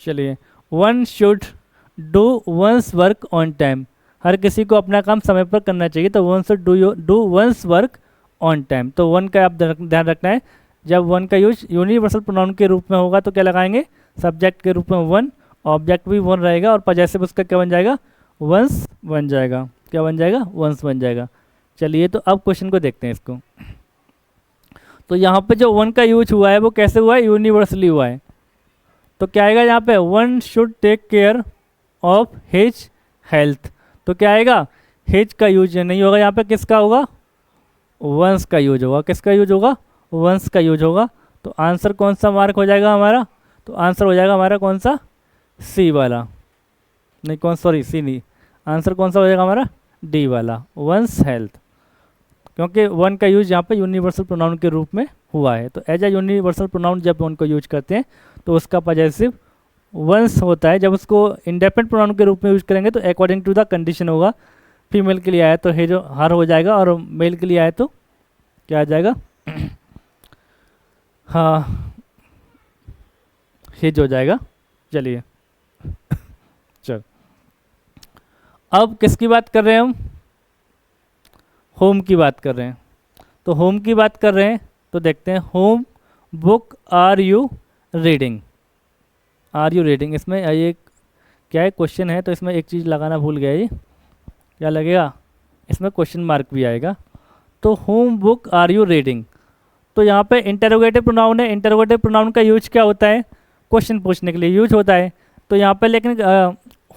चलिए, one should do one's work on time, हर किसी को अपना काम समय पर करना चाहिए, तो one should do one's work on time. तो वन का आप ध्यान रखना है, जब वन का यूज यूनिवर्सल प्रोनाउन के रूप में होगा तो क्या लगाएंगे, सब्जेक्ट के रूप में वन, ऑब्जेक्ट भी वन रहेगा और पॉजेसिव उसका क्या बन जाएगा, वंस बन जाएगा। क्या बन जाएगा, वंस बन जाएगा। चलिए, तो अब क्वेश्चन को देखते हैं इसको। तो यहाँ पे जो वन का यूज हुआ है वो कैसे हुआ है, यूनिवर्सली हुआ है। तो क्या आएगा यहाँ पे, one should take care of his health, तो क्या आएगा, हिज का यूज नहीं होगा यहाँ पे, किसका होगा, वंस का यूज होगा। किसका यूज होगा, वंस का यूज होगा। तो आंसर कौन सा मार्क हो जाएगा हमारा, तो आंसर हो जाएगा हमारा कौन सा, सी वाला, नहीं कौन, सॉरी सी नहीं, आंसर कौन सा हो जाएगा हमारा, डी वाला, वंस हेल्थ, क्योंकि वन का यूज यहाँ पे यूनिवर्सल प्रोनाउन के रूप में हुआ है। तो एज ए यूनिवर्सल प्रोनाउन जब वन को यूज करते हैं तो उसका पॉजेसिव वंस होता है। जब उसको इंडेफिनिट प्रोनाउन के रूप में यूज करेंगे तो अकॉर्डिंग टू द कंडीशन होगा, फीमेल के लिए आया तो जो हर हो जाएगा, और मेल के लिए आया तो क्या आ जाएगा, हाँ हिज हो जाएगा। चलिए चल, अब किसकी बात कर रहे हैं हम, होम की बात कर रहे हैं। तो होम की बात कर रहे हैं तो देखते हैं, whom book are you reading, are you reading, इसमें ये क्या है, क्वेश्चन है, तो इसमें एक चीज़ लगाना भूल गया, ये क्या लगेगा, इसमें क्वेश्चन मार्क भी आएगा। तो whom book are you reading, तो यहाँ पे इंटरोगेटिव प्रोनाउन है, इंटरोगेटिव प्रोनाउन का यूज क्या होता है, क्वेश्चन पूछने के लिए यूज होता है। तो यहाँ पे लेकिन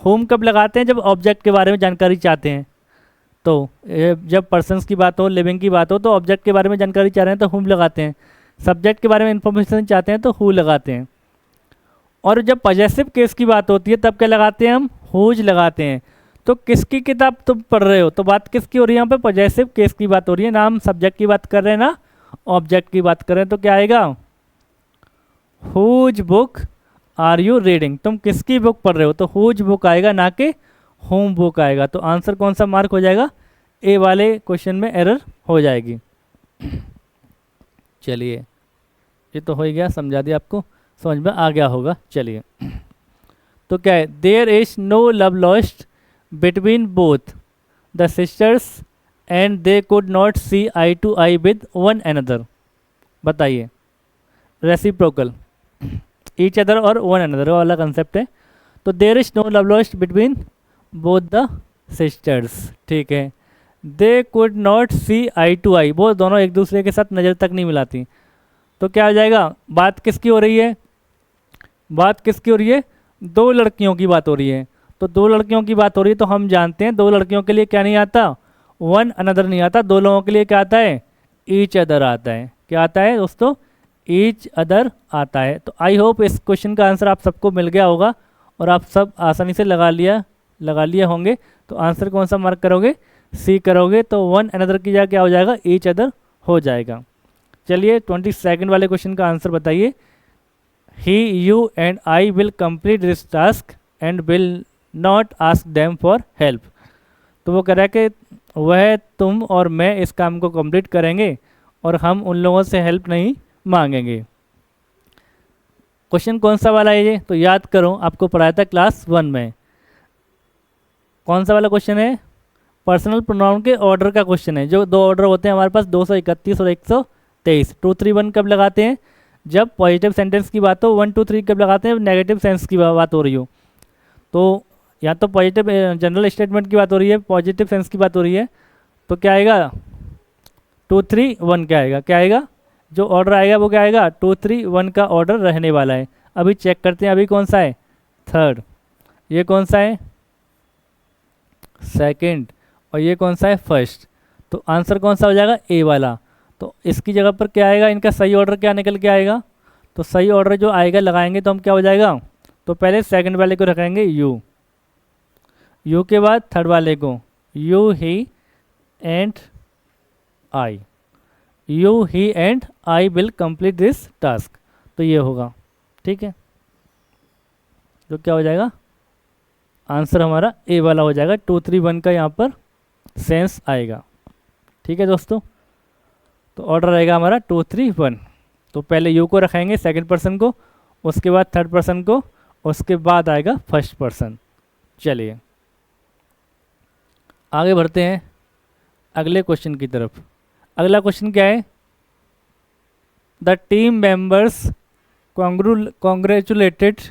होम कब लगाते हैं, जब ऑब्जेक्ट के बारे में जानकारी चाहते हैं। तो जब पर्सन्स की बात हो, लिविंग की बात हो, तो ऑब्जेक्ट के बारे में जानकारी चाह रहे हैं तो होम लगाते हैं, सब्जेक्ट के बारे में इंफॉर्मेशन चाहते हैं तो हु लगाते हैं। और जब पॉजेसिव केस की बात होती है तब क्या लगाते हैं हम, हुज लगाते हैं। तो किसकी किताब तुम पढ़ रहे हो, तो बात किसकी हो रही है यहाँ पे, पॉजेसिव केस की बात हो रही है ना, हम सब्जेक्ट की बात कर रहे हैं ना ऑब्जेक्ट की बात कर रहे हैं। तो क्या आएगा, whose book are you reading, तुम किसकी बुक पढ़ रहे हो, तो हुज बुक आएगा, ना कि होम बुक आएगा। तो आंसर कौन सा मार्क हो जाएगा, ए वाले क्वेश्चन में एरर हो जाएगी। चलिए, ये तो हो ही गया, समझा दिया आपको, समझ में आ गया होगा। चलिए, तो क्या है, there is no love lost between both the sisters and they could not see eye to eye with one another. बताइए, रेसिप्रोकल, ईच अदर और वन अनदर वाला कंसेप्ट है। तो there is no love lost between both the sisters, ठीक है, they could not see eye to eye, वो दोनों एक दूसरे के साथ नज़र तक नहीं मिलाती। तो क्या हो जाएगा, बात किसकी हो रही है, बात किसकी हो रही है, दो लड़कियों की बात हो रही है। तो दो लड़कियों की बात हो रही है तो हम जानते हैं दो लड़कियों के लिए क्या नहीं आता, वन अनदर नहीं आता, दो लोगों के लिए क्या आता है, ईच अदर आता है। क्या आता है दोस्तों, ईच अदर आता है। तो आई होप इस क्वेश्चन का आंसर आप सबको मिल गया होगा और आप सब आसानी से लगा लिए होंगे। तो आंसर कौन सा मार्क करोगे, सी करोगे, तो वन अनदर की जगह क्या हो जाएगा, ईच अदर हो जाएगा। चलिए 22 वाले क्वेश्चन का आंसर बताइए, he you and I will complete this task and will not ask them for help. तो वो कह रहा है कि वह, तुम और मैं इस काम को कंप्लीट करेंगे और हम उन लोगों से हेल्प नहीं मांगेंगे। क्वेश्चन कौन सा वाला है ये, तो याद करो, आपको पढ़ाया था क्लास 1 में। कौन सा वाला क्वेश्चन है, पर्सनल प्रोनाउन के ऑर्डर का क्वेश्चन है। जो दो ऑर्डर होते हैं हमारे पास 231 और 123। 2 3 1 कब लगाते हैं, जब पॉजिटिव सेंटेंस की बात हो। 1 2 3 कब लगाते हैं, नेगेटिव सेंस की बात हो रही हो। तो या तो पॉजिटिव जनरल स्टेटमेंट की बात हो रही है, पॉजिटिव सेंस की बात हो रही है, तो क्या आएगा 2 3 1 क्या आएगा, क्या आएगा, जो ऑर्डर आएगा वो क्या आएगा, 2 3 1 का ऑर्डर रहने वाला है। अभी चेक करते हैं, अभी कौन सा है, थर्ड, ये कौन सा है, सेकंड, और ये कौन सा है, फर्स्ट। तो आंसर कौन सा हो जाएगा, ए वाला। तो इसकी जगह पर क्या आएगा, इनका सही ऑर्डर क्या निकल के आएगा, तो सही ऑर्डर जो आएगा लगाएंगे तो हम क्या हो जाएगा, तो पहले सेकंड वाले को रखेंगे यू, यू के बाद थर्ड वाले को you he and I, you he and I will complete this task. तो ये होगा, ठीक है, तो क्या हो जाएगा, आंसर हमारा ए वाला हो जाएगा, 2 3 1 का यहाँ पर सेंस आएगा। ठीक है दोस्तों, तो ऑर्डर रहेगा हमारा 2 3 1। तो पहले यू को रखेंगे सेकंड पर्सन को, उसके बाद थर्ड पर्सन को, उसके बाद आएगा फर्स्ट पर्सन। चलिए आगे बढ़ते हैं अगले क्वेश्चन की तरफ। अगला क्वेश्चन क्या है? The team members congratulated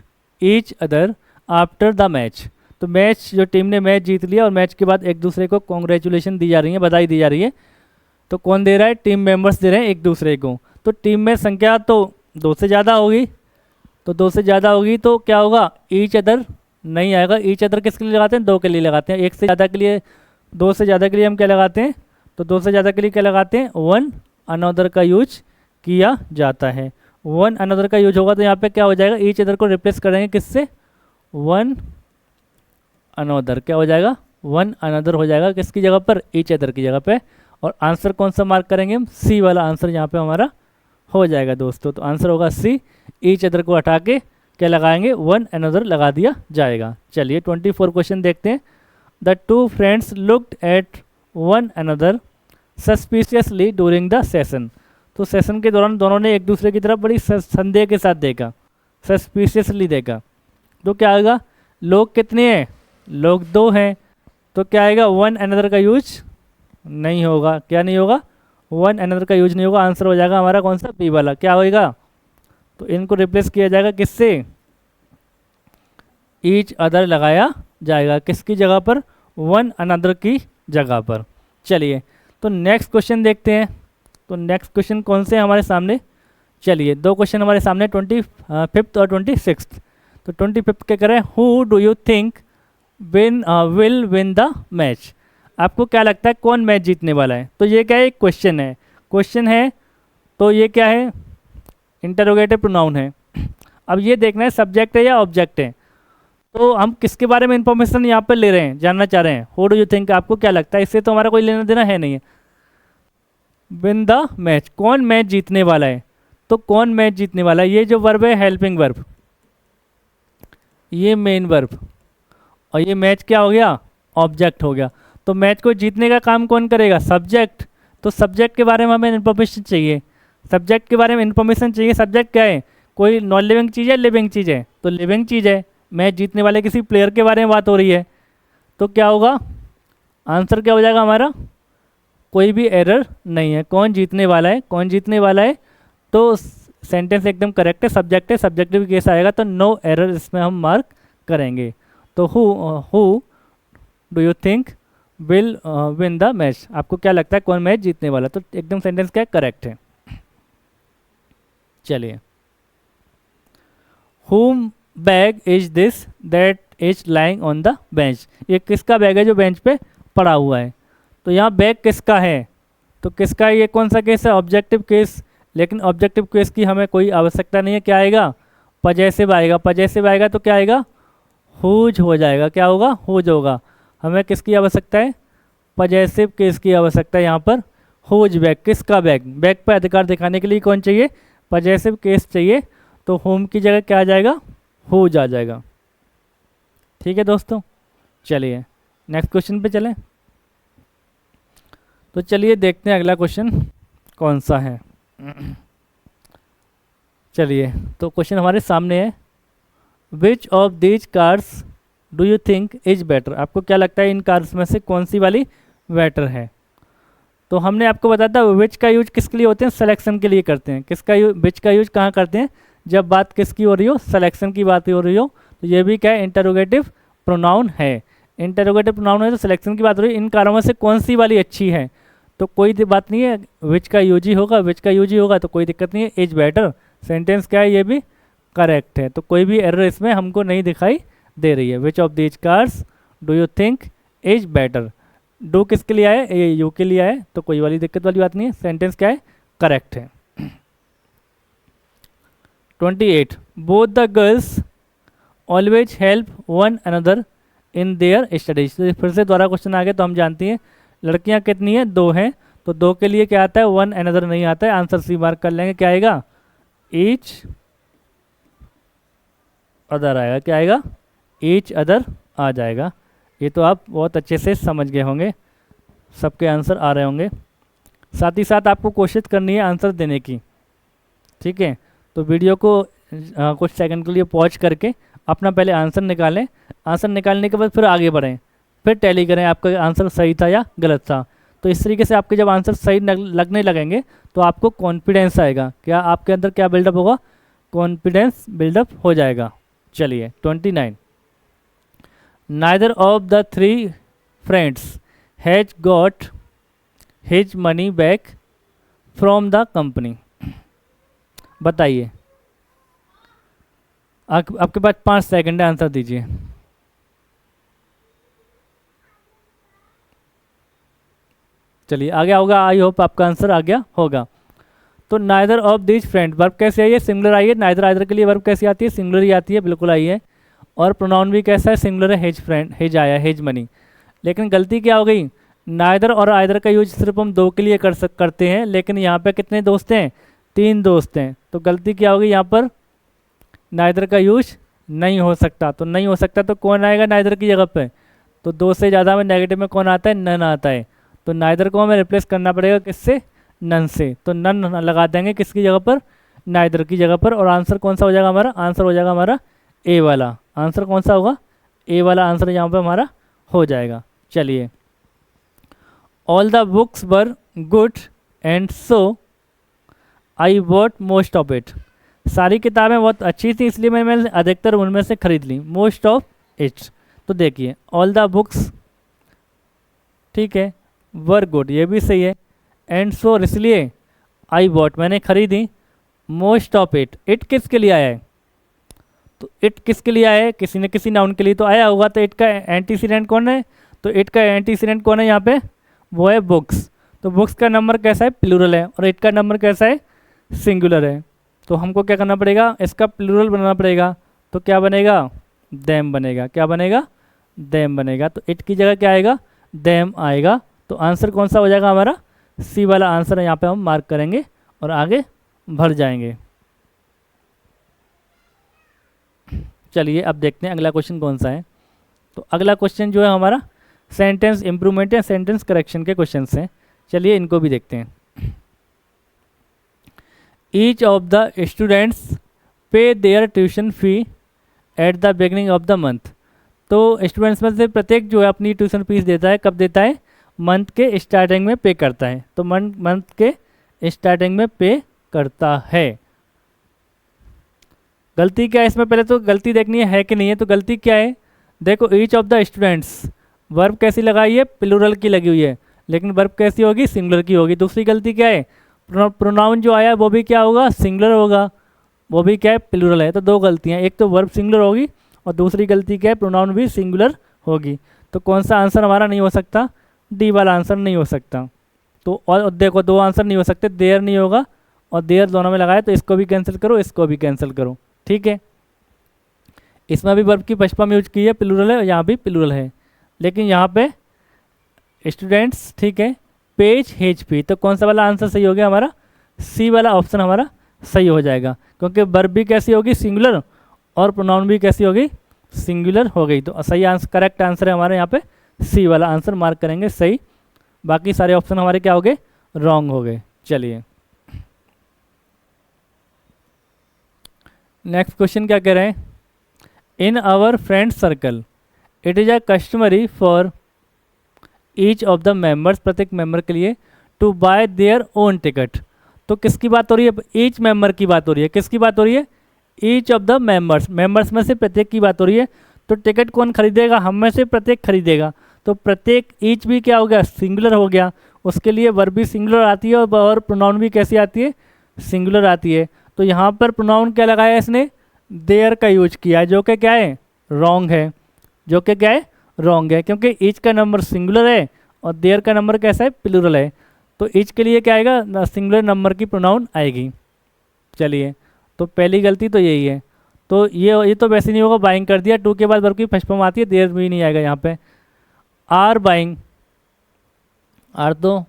each other after the match. तो मैच, जो टीम ने मैच जीत लिया और मैच के बाद एक दूसरे को कॉन्ग्रेचुलेशन दी जा रही है, बधाई दी जा रही है। तो कौन दे रहा है? टीम मेंबर्स दे रहे हैं एक दूसरे को। तो टीम में संख्या तो 2 से ज़्यादा होगी, तो 2 से ज़्यादा होगी तो क्या होगा? ईच अदर नहीं आएगा। ईच अदर किसके लिए लगाते हैं? 2 के लिए लगाते हैं। 1 से ज़्यादा के लिए, 2 से ज़्यादा के लिए हम क्या लगाते हैं? तो 2 से ज़्यादा के लिए क्या लगाते हैं? वन अनदर का यूज किया जाता है। वन अनदर का यूज होगा तो यहाँ पे क्या हो जाएगा? ईच अदर को रिप्लेस करेंगे किससे? One another. क्या हो जाएगा? वन अनदर हो जाएगा किसकी जगह पर? ईच अदर की जगह पे। और आंसर कौन सा मार्क करेंगे हम? सी वाला आंसर यहाँ पे हमारा हो जाएगा दोस्तों। तो आंसर होगा सी। ईच अदर को हटा के क्या लगाएंगे? वन अनदर लगा दिया जाएगा। चलिए 24 क्वेश्चन देखते हैं। The two friends looked at one another suspiciously during the session. तो सेशन के दौरान दोनों ने एक दूसरे की तरफ बड़ी संदेह के साथ देखा, सस्पिशियसली देखा। तो क्या आएगा? लोग कितने हैं? लोग 2 हैं। तो क्या आएगा? वन अनदर का यूज नहीं होगा। क्या नहीं होगा? वन अनदर का यूज नहीं होगा। आंसर हो जाएगा हमारा कौन सा? बी वाला। क्या होएगा? तो इनको रिप्लेस किया जाएगा किससे? ईच अदर लगाया जाएगा किसकी जगह पर? वन अनदर की जगह पर। चलिए तो नेक्स्ट क्वेश्चन देखते हैं। तो नेक्स्ट क्वेश्चन कौन से हैं हमारे सामने? चलिए 2 क्वेश्चन हमारे सामने, 25 और 26। तो 25 के करें, who do you think will win the match. आपको क्या लगता है कौन मैच जीतने वाला है? तो ये क्या है? एक क्वेश्चन है, क्वेश्चन है। तो ये क्या है? इंटरोगेटिव प्रोनाउन है। अब ये देखना है सब्जेक्ट है या ऑब्जेक्ट है। तो हम किसके बारे में इंफॉर्मेशन यहाँ पर ले रहे हैं, जानना चाह रहे हैं? हु डू यू थिंक, आपको क्या लगता है? इससे तो हमारा कोई लेना देना है नहीं है। विन द मैच, कौन मैच जीतने वाला है? तो कौन मैच जीतने वाला है? ये जो वर्ब है हेल्पिंग वर्ब, ये मेन वर्ब, और ये मैच क्या हो गया? ऑब्जेक्ट हो गया। तो मैच को जीतने का काम कौन करेगा? सब्जेक्ट। तो सब्जेक्ट के बारे में हमें इन्फॉर्मेशन चाहिए, सब्जेक्ट के बारे में इन्फॉर्मेशन चाहिए। सब्जेक्ट क्या है? कोई नॉन लिविंग चीज़ है, लिविंग चीज़ है? तो लिविंग चीज़ है। मैच जीतने वाले किसी प्लेयर के बारे में बात हो रही है। तो क्या होगा? आंसर क्या हो जाएगा हमारा? कोई भी एरर नहीं है। कौन जीतने वाला है? कौन जीतने वाला है? तो सेंटेंस एकदम करेक्ट है, सब्जेक्ट है, सब्जेक्टिव केस आएगा तो नो एरर इसमें हम मार्क करेंगे। तो who do you think will win the match, आपको क्या लगता है कौन मैच जीतने वाला? तो एकदम सेंटेंस क्या करेक्ट है। चलिए, हुम bag is this that is lying on the bench. ये किसका बैग है जो बेंच पे पड़ा हुआ है? तो यहाँ बैग किसका है? तो किसका है? ये कौन सा केस है? Objective case. लेकिन ऑब्जेक्टिव केस की हमें कोई आवश्यकता नहीं है। क्या आएगा? पजेसिव आएगा। पजेसिव आएगा तो क्या आएगा? हुज हो जाएगा। क्या होगा? हुज होगा। हमें किसकी आवश्यकता है? पजेसिव केस की आवश्यकता है यहाँ पर। हुज बैग, किसका बैग? बैग पर अधिकार दिखाने के लिए कौन चाहिए? पजेसिव केस चाहिए। तो होम की जगह क्या आ जाएगा? हुज आ जाएगा। ठीक है दोस्तों, चलिए नेक्स्ट क्वेश्चन पे चलें। तो चलिए देखते हैं अगला क्वेश्चन कौन सा है। चलिए तो क्वेश्चन हमारे सामने है, which of these cars do you think is better. आपको क्या लगता है इन कार्स में से कौन सी वाली बेटर है? तो हमने आपको बताया था विच का यूज किसके लिए होते हैं? सिलेक्शन के लिए करते हैं। किसका यूज, विच का यूज कहाँ करते हैं? जब बात किसकी हो रही हो? सिलेक्शन की बात हो रही हो। तो ये भी क्या है? इंटरोगेटिव प्रोनाउन है। इंटरोगेटिव प्रोनाउन है तो सिलेक्शन की बात हो रही है। इन कारों में से कौन सी वाली अच्छी है? तो कोई बात नहीं है, विच का यूज ही होगा, विच का यूज ही होगा तो कोई दिक्कत नहीं है। इज बेटर सेंटेंस क्या है? ये भी करेक्ट है। तो कोई भी एरर इसमें हमको नहीं दिखाई दे रही है। Which of these cars do you think is better. Do किसके लिए आए? ये यू के लिए आए तो कोई वाली दिक्कत वाली बात नहीं है। सेंटेंस क्या है? करेक्ट है। 28, both the girls always help one another in their studies. तो फिर से दोबारा क्वेश्चन आ गया। तो हम जानते हैं लड़कियां कितनी हैं? 2 हैं। तो 2 के लिए क्या आता है? वन अनदर नहीं आता है। आंसर सी मार्क कर लेंगे। क्या आएगा? ईच अदर आएगा। क्या आएगा? ईच अदर आ जाएगा। ये तो आप बहुत अच्छे से समझ गए होंगे, सबके आंसर आ रहे होंगे। साथ ही साथ आपको कोशिश करनी है आंसर देने की, ठीक है। तो वीडियो को कुछ सेकंड के लिए पॉज करके अपना पहले आंसर निकालें। आंसर निकालने के बाद फिर आगे बढ़ें, फिर टैली करें आपका आंसर सही था या गलत था। तो इस तरीके से आपके जब आंसर सही लगने लगेंगे तो आपको कॉन्फिडेंस आएगा। क्या आपके अंदर क्या बिल्डअप होगा? कॉन्फिडेंस बिल्डअप हो जाएगा। चलिए 29, neither of the three friends has got his money back from the company. बताइए, आपके पास 5 सेकंड है, आंसर दीजिए। चलिए आ गया होगा, आई होप आपका आंसर आ गया होगा। तो neither of this friend verb कैसे आई है? सिंगुलर आई है। नाइदर आइदर के लिए वर्ब कैसी आती है? सिंगुलर ही आती है, बिल्कुल आई है। और प्रोनाउन भी कैसा है? सिंगुलर है, हेज फ्रेंड, हेज आया, हेज मनी। लेकिन गलती क्या हो गई? नाइदर और आइदर का यूज सिर्फ हम दो के लिए करते हैं, लेकिन यहाँ पे कितने दोस्त हैं? 3 दोस्त हैं। तो गलती क्या होगी यहाँ पर? नाइदर का यूज नहीं हो सकता। तो नहीं हो सकता तो कौन आएगा नाइदर की जगह पे? तो 2 से ज़्यादा में नेगेटिव में कौन आता है? नन आता है। तो नाइदर को हमें रिप्लेस करना पड़ेगा किससे? नन से। तो नन लगा देंगे किसकी जगह पर? नाइदर की जगह पर। और आंसर कौन सा हो जाएगा हमारा? आंसर हो जाएगा हमारा ए वाला। आंसर कौन सा होगा? ए वाला आंसर यहाँ पर हमारा हो जाएगा। चलिए, all the books were good and so I what most of it. सारी किताबें बहुत अच्छी थी, इसलिए मैंने अधिकतर उनमें से खरीद ली। मोस्ट ऑफ इट, तो देखिए ऑल द बुक्स, ठीक है, वर गुड, ये भी सही है। एंड सो, इसलिए आई वॉट, मैंने खरीदी। मोस्ट ऑफ इट, इट किसके लिए आया है? तो इट किसके लिए आया है? किसी न किसी नाउन के लिए तो आया होगा। तो इट का एंटीसीडेंट कौन है? तो इट का एंटीसीडेंट कौन है यहाँ पे? वो है बुक्स। तो बुक्स का नंबर कैसा है? प्लूरल है। और इट का नंबर कैसा है? सिंगुलर है। तो हमको क्या करना पड़ेगा? इसका प्लूरल बनाना पड़ेगा। तो क्या बनेगा? देम बनेगा। क्या बनेगा? देम बनेगा। तो इट की जगह क्या आएगा? देम आएगा। तो आंसर कौन सा हो जाएगा हमारा? सी वाला आंसर यहाँ पे हम मार्क करेंगे और आगे बढ़ जाएंगे। चलिए अब देखते हैं अगला क्वेश्चन कौन सा है। तो अगला क्वेश्चन जो है हमारा सेंटेंस इंप्रूवमेंट या सेंटेंस करेक्शन के क्वेश्चन हैं। चलिए इनको भी देखते हैं। Each of the students pay their tuition fee at the beginning of the month. तो स्टूडेंट्स में से प्रत्येक जो है अपनी ट्यूशन फीस देता है। कब देता है? मंथ के स्टार्टिंग में पे करता है। तो मंथ के स्टार्टिंग में पे करता है। गलती क्या है इसमें? पहले तो गलती देखनी है कि नहीं है। तो गलती क्या है? देखो, each of the students, verb कैसी लगाई है? प्लूरल की लगी हुई है, लेकिन वर्ब कैसी होगी? सिंगुलर की होगी। दूसरी गलती क्या है? प्रोनाउन जो आया वो भी क्या होगा? सिंगुलर होगा, वो भी क्या है? प्लूरल है। तो 2 गलतियाँ, एक तो वर्ब सिंगुलर होगी और दूसरी गलती क्या है? प्रोनाउन भी सिंगुलर होगी। तो कौन सा आंसर हमारा नहीं हो सकता? डी वाला आंसर नहीं हो सकता। तो और देखो 2 आंसर नहीं हो सकते, देयर नहीं होगा और देयर दोनों में लगाए। तो इसको भी कैंसिल करो, इसको भी कैंसिल करो, ठीक है। इसमें भी वर्ब की पचपम यूज की है, प्लूरल है, यहाँ भी प्लूरल है। लेकिन यहाँ पे स्टूडेंट्स, ठीक है, पेज हेज पी। तो कौन सा वाला आंसर सही हो गया हमारा? सी वाला ऑप्शन हमारा सही हो जाएगा, क्योंकि वर्ब भी कैसी होगी? सिंगुलर, और प्रोनाउन भी कैसी होगी? सिंगुलर हो गई। तो सही आंसर, करेक्ट आंसर है हमारे यहाँ पे सी वाला आंसर मार्क करेंगे सही। बाकी सारे ऑप्शन हमारे क्या हो गए? रॉन्ग हो गए। चलिए नेक्स्ट क्वेश्चन क्या कह रहे हैं? In our friend circle it is a customary for each of the members, प्रत्येक मेंबर के लिए, to buy their own ticket. तो किसकी बात हो रही है? ईच मेंबर की बात हो रही है। किसकी बात हो रही है? Each of the members, members में से प्रत्येक की बात हो रही है। तो टिकट कौन खरीदेगा? हम में से प्रत्येक खरीदेगा। तो प्रत्येक, ईच भी क्या हो गया? सिंगुलर हो गया। उसके लिए वर्ब भी सिंगुलर आती है और प्रोनाउन भी कैसी आती है? सिंगुलर आती है। तो यहाँ पर प्रोनाउन क्या लगाया इसने? देयर का यूज किया है, जो कि क्या है? रॉन्ग है। जो कि क्या है? रॉन्ग है, क्योंकि ईच का नंबर सिंगुलर है और देयर का नंबर कैसा है? प्लूरल है। तो ईच के लिए क्या आएगा? सिंगुलर नंबर की प्रोनाउन आएगी। चलिए, तो पहली गलती तो यही है। तो ये तो वैसे नहीं होगा, बाइंग कर दिया। 2 के बाद वर्ब की फर्स्ट फॉर्म आती है, देयर भी नहीं आएगा यहाँ पे। आर बाइंग, आर तो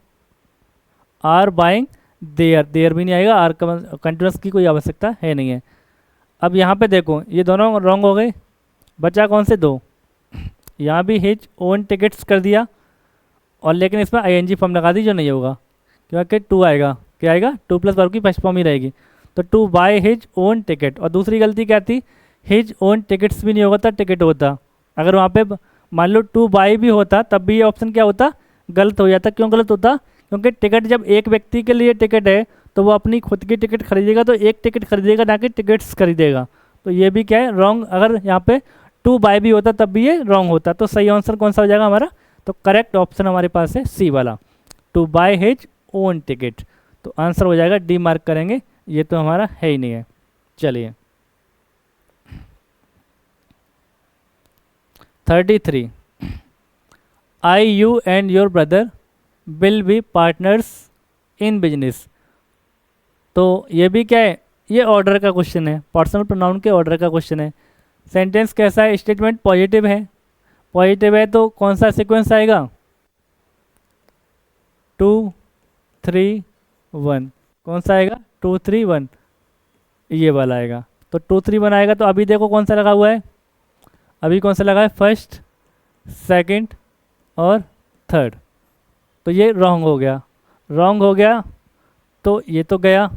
आर बाइंग देयर, देयर भी नहीं आएगा। आर का कंटिन्यूस की कोई आवश्यकता है नहीं है। अब यहाँ पे देखो, ये दोनों रॉन्ग हो गए, बचा कौन से? 2। यहाँ भी हिज ओन टिकट्स कर दिया, और लेकिन इसमें आईएनजी फॉर्म लगा दी जो नहीं होगा, क्योंकि टू आएगा, क्या आएगा, टू प्लस वर्ब की फर्स्ट फॉर्म ही रहेगी। तो to buy his own ticket. और दूसरी गलती क्या थी, हिज ओन टिकट्स भी नहीं होता, टिकट होता। अगर वहाँ पे मान लो टू बाय भी होता तब भी ये ऑप्शन क्या होता, गलत हो जाता। क्यों गलत होता, क्योंकि टिकट जब एक व्यक्ति के लिए टिकट है तो वो अपनी खुद की टिकट खरीदेगा, तो एक टिकट खरीदेगा ना कि टिकट्स खरीदेगा। तो ये भी क्या है, रॉन्ग। अगर यहाँ पे टू बाय भी होता तब भी ये रॉन्ग होता। तो सही आंसर कौन सा हो जाएगा हमारा, तो करेक्ट ऑप्शन हमारे पास है सी वाला, to buy his own ticket. तो आंसर हो जाएगा डी, मार्क करेंगे, ये तो हमारा है ही नहीं है। चलिए 33, I you and your brother will be partners in business. तो ये भी क्या है, ये ऑर्डर का क्वेश्चन है, पर्सनल प्रोनाउन के ऑर्डर का क्वेश्चन है। सेंटेंस कैसा है, स्टेटमेंट पॉजिटिव है, पॉजिटिव है तो कौन सा सीक्वेंस आएगा, 2 3 1, कौन सा आएगा, 2 3 1, ये वाला आएगा। तो 2 3 1 आएगा। तो अभी देखो कौन सा लगा हुआ है, अभी कौन सा लगा है, फर्स्ट, सेकंड और थर्ड। तो ये रॉन्ग हो गया, रॉन्ग हो गया, तो ये तो गया,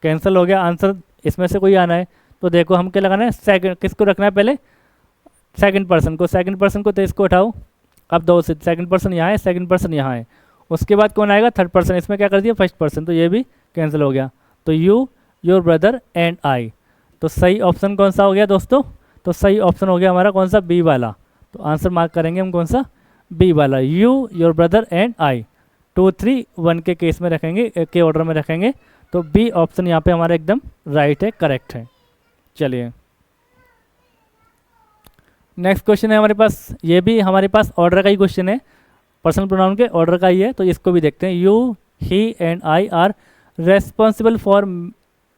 कैंसिल हो गया। आंसर इसमें से कोई आना है, तो देखो हम क्या लगाना है, सेकंड, किसको रखना है पहले, सेकंड पर्सन को, सेकंड पर्सन को, तो इसको उठाओ। अब दो से, सेकंड पर्सन यहाँ है, सेकंड पर्सन यहाँ है, उसके बाद कौन आएगा, थर्ड पर्सन। इसमें क्या कर दिया, फर्स्ट पर्सन, तो ये भी कैंसिल हो गया। तो you, your brother and I. तो सही ऑप्शन कौन सा हो गया दोस्तों, तो सही ऑप्शन हो गया हमारा कौन सा, बी वाला। तो आंसर मार्क करेंगे हम कौन सा, बी वाला, you, your brother and I. 2 3 1 के केस में रखेंगे, के ऑर्डर में रखेंगे। तो बी ऑप्शन यहाँ पे हमारा एकदम राइट है, करेक्ट है। चलिए नेक्स्ट क्वेश्चन है हमारे पास, ये भी हमारे पास ऑर्डर का ही क्वेश्चन है, पर्सनल प्रोनाउन के ऑर्डर का ही है। तो इसको भी देखते हैं। You, he and I R responsible for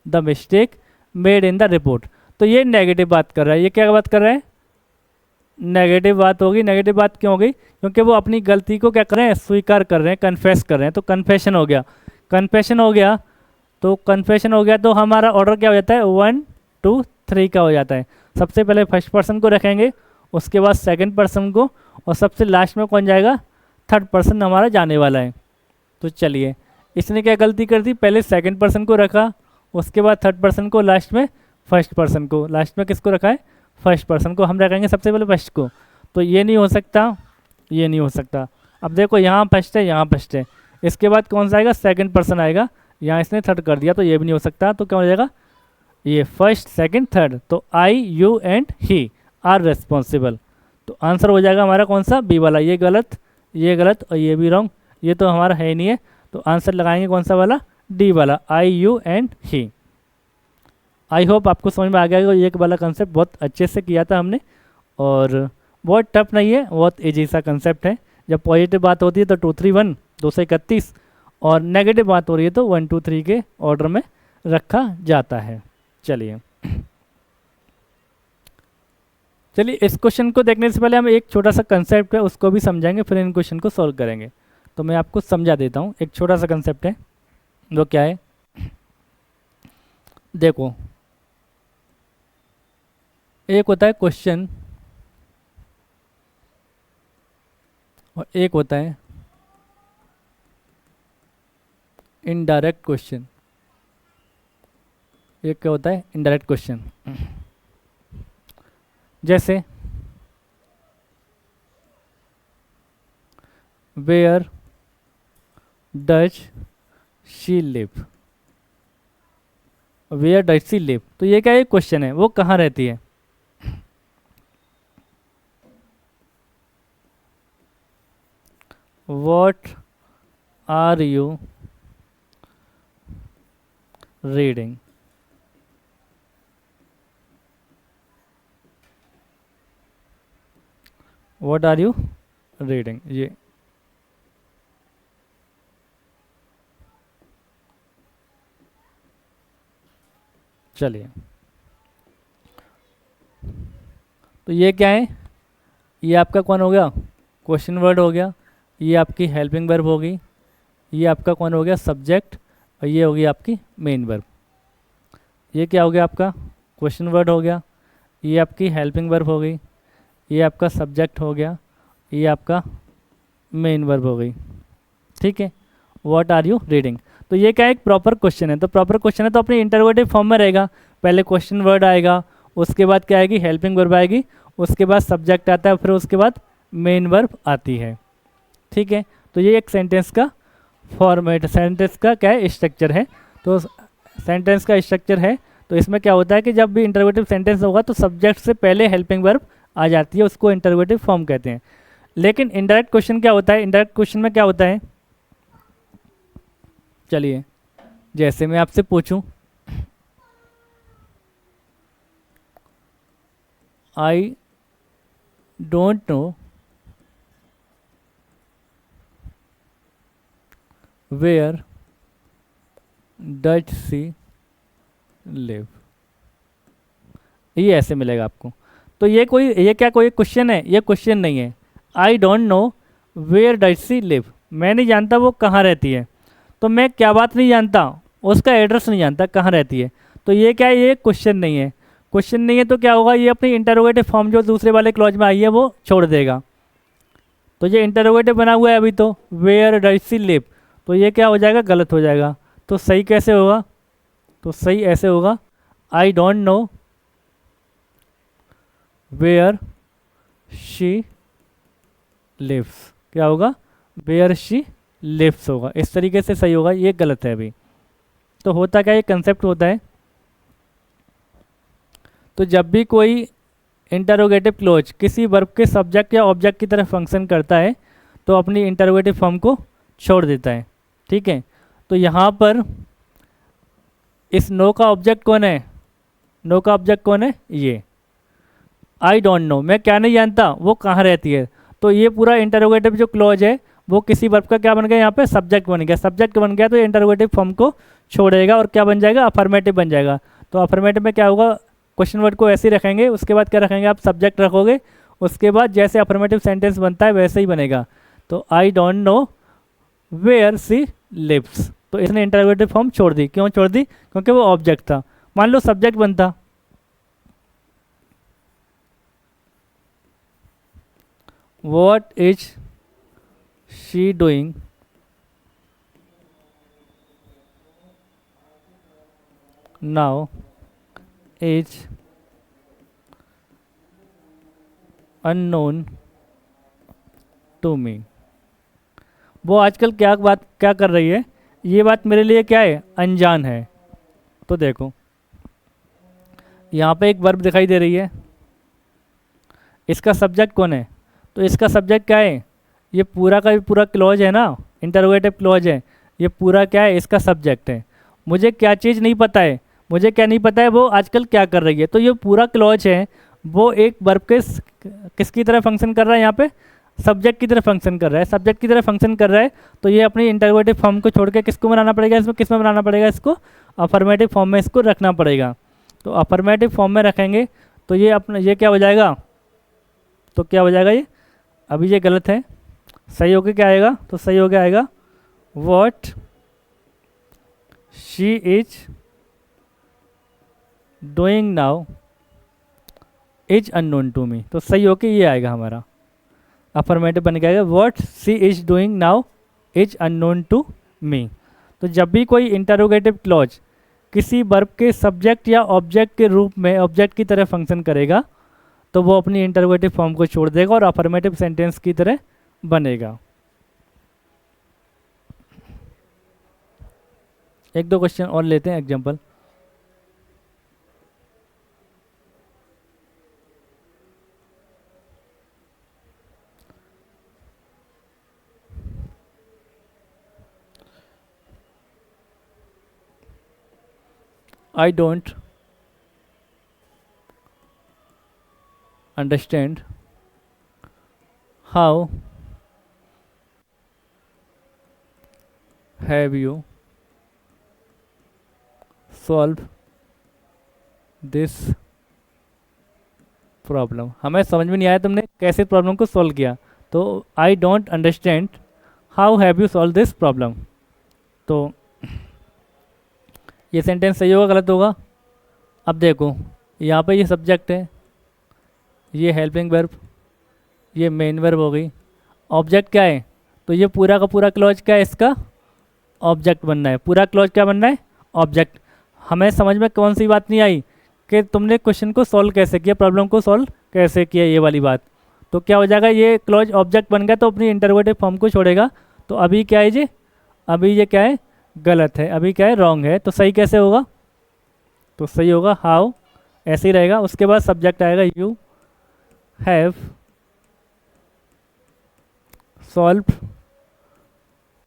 the mistake made in the report. तो ये नेगेटिव बात कर रहा है, ये क्या बात कर रहा है, नेगेटिव बात होगी। नेगेटिव बात क्यों होगी, क्योंकि वो अपनी गलती को क्या कर रहे हैं, स्वीकार कर रहे हैं, कन्फेस कर रहे हैं। तो कन्फेशन हो गया, कन्फेशन हो गया, तो कन्फेशन हो गया, तो हमारा ऑर्डर क्या हो जाता है, 1 2 3 का हो जाता है। सबसे पहले फर्स्ट पर्सन को रखेंगे, उसके बाद सेकंड पर्सन को, और सबसे लास्ट में कौन जाएगा, थर्ड पर्सन हमारा जाने वाला है। तो चलिए, इसने क्या गलती कर दी, पहले सेकंड पर्सन को रखा, उसके बाद थर्ड पर्सन को, लास्ट में फर्स्ट पर्सन को। लास्ट में किसको रखा है, फर्स्ट पर्सन को, हम रखेंगे सबसे पहले फर्स्ट को। तो ये नहीं हो सकता, ये नहीं हो सकता। अब देखो यहाँ फर्स्ट है, यहाँ फर्स्ट है, इसके बाद कौन सा आएगा, सेकंड पर्सन आएगा, यहाँ इसने थर्ड कर दिया, तो ये भी नहीं हो सकता। तो क्या हो जाएगा, ये फर्स्ट सेकंड थर्ड। तो I, you and he are responsible. तो आंसर हो जाएगा हमारा कौन सा, बी वाला। ये गलत, ये गलत और ये भी रॉन्ग, ये तो हमारा है ही नहीं है। तो आंसर लगाएंगे कौन सा वाला, डी वाला, I, you and he. I hope आपको समझ में आ गया कि ये वाला कंसेप्ट बहुत अच्छे से किया था हमने, और बहुत टफ नहीं है, बहुत ईजी सा कंसेप्ट है। जब पॉजिटिव बात होती है तो 2 3 1 231, और नेगेटिव बात हो रही है तो 1 2 3 के ऑर्डर में रखा जाता है। चलिए चलिए, इस क्वेश्चन को देखने से पहले हम एक छोटा सा कंसेप्ट है उसको भी समझाएंगे, फिर इन क्वेश्चन को सॉल्व करेंगे। तो मैं आपको समझा देता हूँ, एक छोटा सा कंसेप्ट है, वो क्या है, देखो एक होता है क्वेश्चन और एक होता है इनडायरेक्ट क्वेश्चन। एक क्या होता है, इनडायरेक्ट क्वेश्चन। जैसे where does she live, where does she live, तो ये क्या है, क्वेश्चन है, वो कहाँ रहती है। What are you reading? What are you reading? ये चलिए, तो ये क्या है, ये आपका कौन हो गया, क्वेश्चन वर्ड हो गया, ये आपकी हेल्पिंग वर्ब होगी, ये आपका कौन हो गया, सब्जेक्ट, और ये होगी आपकी मेन वर्ब। ये क्या हो गया आपका, क्वेश्चन वर्ड हो गया, ये आपकी हेल्पिंग वर्ब हो गई, ये आपका सब्जेक्ट हो गया, ये आपका मेन वर्ब हो गई। ठीक है, व्हाट आर यू रीडिंग। तो ये क्या है, एक प्रॉपर क्वेश्चन है। तो प्रॉपर क्वेश्चन है तो अपनी इंटरोगेटिव फॉर्म में रहेगा। पहले क्वेश्चन वर्ड आएगा, उसके बाद क्या आएगी, हेल्पिंग वर्ब आएगी, उसके बाद सब्जेक्ट आता है, फिर उसके बाद मेन वर्ब आती है। ठीक है, तो ये एक सेंटेंस का फॉर्मेट, सेंटेंस का क्या है, स्ट्रक्चर है। तो सेंटेंस का स्ट्रक्चर है, तो इसमें क्या होता है कि जब भी इंटरोगेटिव सेंटेंस होगा तो सब्जेक्ट से पहले हेल्पिंग वर्ब आ जाती है, उसको इंटरोगेटिव फॉर्म कहते हैं। लेकिन इनडायरेक्ट क्वेश्चन क्या होता है, इनडायरेक्ट क्वेश्चन में क्या होता है, चलिए जैसे मैं आपसे पूछूं, I don't know where does she live, ये ऐसे मिलेगा आपको। तो ये क्या कोई क्वेश्चन है, ये क्वेश्चन नहीं है। I don't know where does she live, मैं नहीं जानता वो कहाँ रहती है। तो मैं क्या बात नहीं जानता, उसका एड्रेस नहीं जानता कहाँ रहती है। तो ये क्या है, ये क्वेश्चन नहीं है। क्वेश्चन नहीं है तो क्या होगा, ये अपनी इंटरोगेटिव फॉर्म जो दूसरे वाले क्लॉज में आई है वो छोड़ देगा। तो ये इंटरोगेटिव बना हुआ है अभी, तो वेयर डज सी लिव, तो ये क्या हो जाएगा, गलत हो जाएगा। तो सही कैसे होगा, तो सही ऐसे होगा, I don't know where she lives, क्या होगा, वेयर शी लिव्स होगा, इस तरीके से सही होगा, ये गलत है अभी। तो होता क्या, ये कंसेप्ट होता है, तो जब भी कोई इंटरोगेटिव क्लोज किसी वर्ब के सब्जेक्ट या ऑब्जेक्ट की तरह फंक्शन करता है तो अपनी इंटरोगेटिव फॉर्म को छोड़ देता है। ठीक है, तो यहाँ पर इस नो का ऑब्जेक्ट कौन है, नो का ऑब्जेक्ट कौन है, ये आई डोंट नो, मैं क्या नहीं जानता वो कहाँ रहती है। तो ये पूरा इंटरोगेटिव जो क्लॉज है वो किसी वर्ब का क्या बन गया, यहाँ पे सब्जेक्ट बन गया। सब्जेक्ट बन गया तो ये इंटरोगेटिव फॉर्म को छोड़ेगा और क्या बन जाएगा, अफर्मेटिव बन जाएगा। तो अफर्मेटिव में क्या होगा, क्वेश्चन वर्ड को ऐसे ही रखेंगे, उसके बाद क्या रखेंगे, आप सब्जेक्ट रखोगे, उसके बाद जैसे अफर्मेटिव सेंटेंस बनता है वैसे ही बनेगा। तो I don't know where she lives, तो इसने इंटरोगेटिव फॉर्म छोड़ दी। क्यों छोड़ दी, क्योंकि वो ऑब्जेक्ट था। मान लो सब्जेक्ट बनता, what is she doing now is unknown to me, वो आजकल क्या कर रही है, ये बात मेरे लिए क्या है, अनजान है। तो देखो यहाँ पे एक वर्ब दिखाई दे रही है, इसका सब्जेक्ट कौन है, तो इसका सब्जेक्ट क्या है, ये पूरा का पूरा क्लॉज है ना, इंटरोगेटिव क्लॉज है, ये पूरा क्या है, इसका सब्जेक्ट है। मुझे क्या चीज़ नहीं पता है, मुझे क्या नहीं पता है, वो आजकल क्या कर रही है। तो ये पूरा क्लॉज है वो एक वर्ब के किसकी तरह फंक्शन कर रहा है, यहाँ पे सब्जेक्ट की तरह फंक्शन कर रहा है, सब्जेक्ट की तरह फंक्शन कर रहा है। तो ये अपनी इंटरोगेटिव फॉर्म को छोड़ के किसको बनाना पड़ेगा, इसमें किस में बनाना पड़ेगा, इसको अफर्मेटिव फॉर्म में इसको रखना पड़ेगा। तो अफर्मेटिव फॉर्म में रखेंगे तो ये अपना ये क्या हो जाएगा, तो क्या हो जाएगा, ये अभी ये गलत है, सही होके क्या आएगा, तो सही होके आएगा what she is doing now is unknown to me. तो सही होके ये आएगा हमारा, अफर्मेटिव बन के आएगा what she is doing now is unknown to me. तो जब भी कोई इंटरोगेटिव क्लॉज किसी वर्ब के सब्जेक्ट या ऑब्जेक्ट के रूप में ऑब्जेक्ट की तरह फंक्शन करेगा तो वो अपनी इंटरोगेटिव फॉर्म को छोड़ देगा और अफर्मेटिव सेंटेंस की तरह बनेगा। एक दो क्वेश्चन और लेते हैं example. I don't understand how have you solved this problem. हमें समझ में नहीं आया तुमने कैसे प्रॉब्लम को सॉल्व किया। तो I don't understand how have you solve this problem. तो ये सेंटेंस सही होगा गलत होगा। अब देखो यहाँ पे ये सब्जेक्ट है, ये हेल्पिंग वर्ब, ये मेन वर्ब हो गई। ऑब्जेक्ट क्या है, तो ये पूरा का पूरा क्लॉज क्या है, इसका ऑब्जेक्ट बनना है। पूरा क्लॉज क्या बनना है, ऑब्जेक्ट। हमें समझ में कौन सी बात नहीं आई कि तुमने क्वेश्चन को सॉल्व कैसे किया, प्रॉब्लम को सॉल्व कैसे किया, ये वाली बात। तो क्या हो जाएगा, ये क्लॉज ऑब्जेक्ट बन गया तो अपनी इंटरोगेटिव फॉर्म को छोड़ेगा। तो अभी क्या है जी, अभी ये क्या है, गलत है, अभी क्या है, रॉन्ग है। तो सही कैसे होगा, तो सही होगा हाउ, ऐसे ही रहेगा। उसके बाद सब्जेक्ट आएगा you have solve